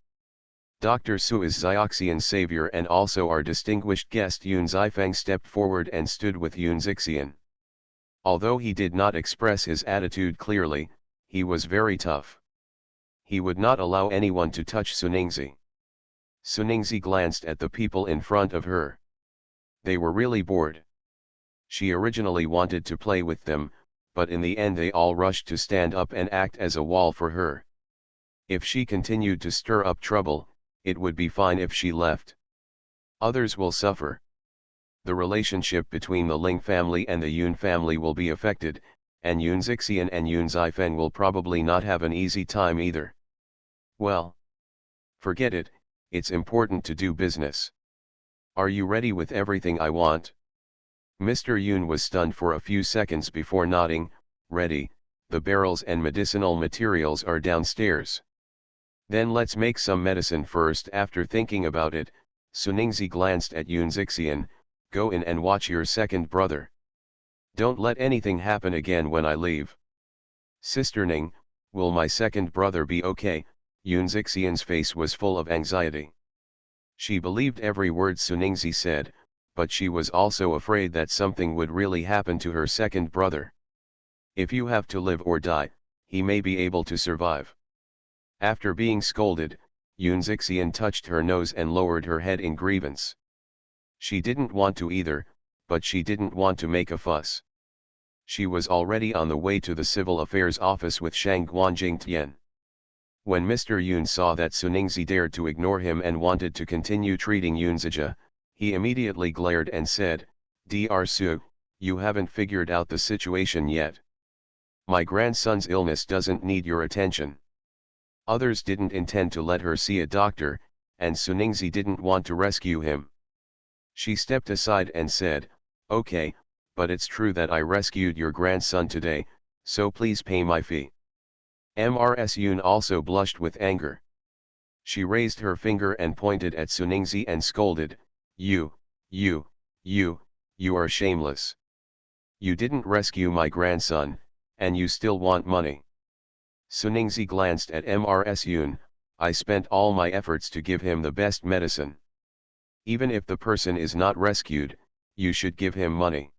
S1: Dr. Su is Xiaoxian's savior and also our distinguished guest. Yoon Zifeng stepped forward and stood with Yoon Zixian. Although he did not express his attitude clearly, he was very tough. He would not allow anyone to touch Suningzi. Suningzi glanced at the people in front of her. They were really bored. She originally wanted to play with them, but in the end they all rushed to stand up and act as a wall for her. If she continued to stir up trouble, it would be fine if she left. Others will suffer. The relationship between the Ling family and the Yoon family will be affected, and Yoon Zixian and Yoon Zifeng will probably not have an easy time either. Well, forget it, it's important to do business. Are you ready with everything I want? Mr. Yoon was stunned for a few seconds before nodding, ready, the barrels and medicinal materials are downstairs. Then let's make some medicine first. After thinking about it, Suningzi glanced at Yoon Zixian. Go in and watch your second brother. Don't let anything happen again when I leave. Sister Ning, will my second brother be okay? Yoon Zixian's face was full of anxiety. She believed every word Suningzi said, but she was also afraid that something would really happen to her second brother. If you have to live or die, he may be able to survive. After being scolded, Yoon Zixian touched her nose and lowered her head in grievance. She didn't want to either, but she didn't want to make a fuss. She was already on the way to the civil affairs office with Shang Guanjing Tian. When Mr. Yoon saw that Suningzi dared to ignore him and wanted to continue treating Yoonzaja, he immediately glared and said, Dr. Su, you haven't figured out the situation yet. My grandson's illness doesn't need your attention. Others didn't intend to let her see a doctor, and Suningzi didn't want to rescue him. She stepped aside and said, okay, but it's true that I rescued your grandson today, so please pay my fee. Mrs. Yoon also blushed with anger. She raised her finger and pointed at Suningzi and scolded, you are shameless. You didn't rescue my grandson, and you still want money. Suningzi glanced at Mrs. Yoon, I spent all my efforts to give him the best medicine. Even if the person is not rescued, you should give him money.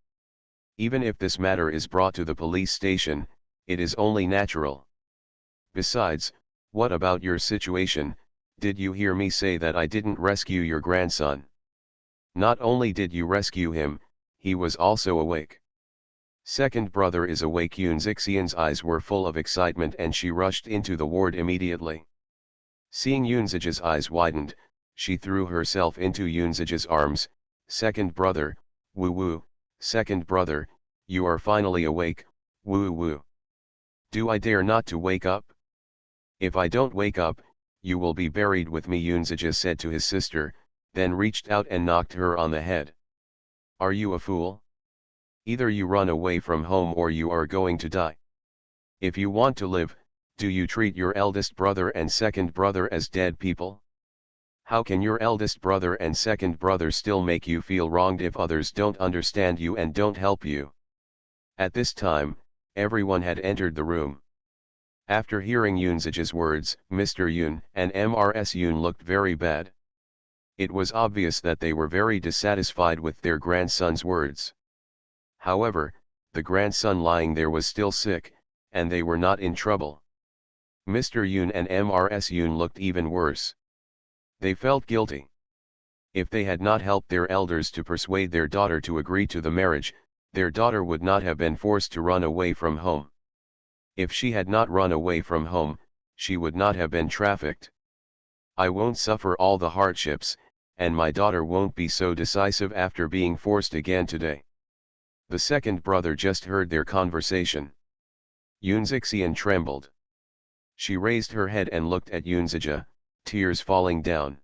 S1: Even if this matter is brought to the police station, it is only natural. Besides, what about your situation? Did you hear me say that I didn't rescue your grandson? Not only did you rescue him, he was also awake. Second brother is awake. Yoon Zixian's eyes were full of excitement and she rushed into the ward immediately. Seeing Yoonzaja's eyes widened, she threw herself into Yoonzaja's arms, second brother, woo woo, second brother, you are finally awake, woo woo. Do I dare not to wake up? If I don't wake up, you will be buried with me, Yunzija said to his sister, then reached out and knocked her on the head. Are you a fool? Either you run away from home or you are going to die. If you want to live, do you treat your eldest brother and second brother as dead people? How can your eldest brother and second brother still make you feel wronged if others don't understand you and don't help you? At this time, everyone had entered the room. After hearing Yunzija's words, Mr. Yun and Mrs. Yun looked very bad. It was obvious that they were very dissatisfied with their grandson's words. However, the grandson lying there was still sick, and they were not in trouble. Mr. Yun and Mrs. Yun looked even worse. They felt guilty. If they had not helped their elders to persuade their daughter to agree to the marriage, their daughter would not have been forced to run away from home. If she had not run away from home, she would not have been trafficked. I won't suffer all the hardships, and my daughter won't be so decisive after being forced again today. The second brother just heard their conversation. Yunzixian trembled. She raised her head and looked at Yunzija, tears falling down.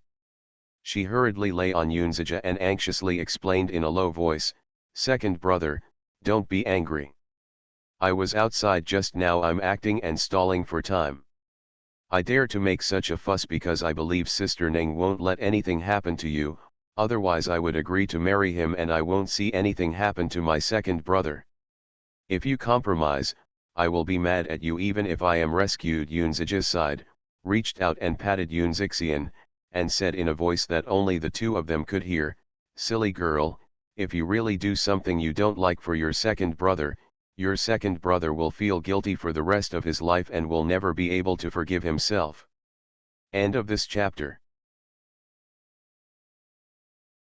S1: She hurriedly lay on Yunzija and anxiously explained in a low voice, "Second brother, don't be angry. I was outside just now, I'm acting and stalling for time. I dare to make such a fuss because I believe Sister Ning won't let anything happen to you, otherwise I would agree to marry him and I won't see anything happen to my second brother. If you compromise, I will be mad at you even if I am rescued." Yunzija sighed, reached out and patted Yunzixian, and said in a voice that only the two of them could hear, "Silly girl, if you really do something you don't like for your second brother will feel guilty for the rest of his life and will never be able to forgive himself." End of this chapter.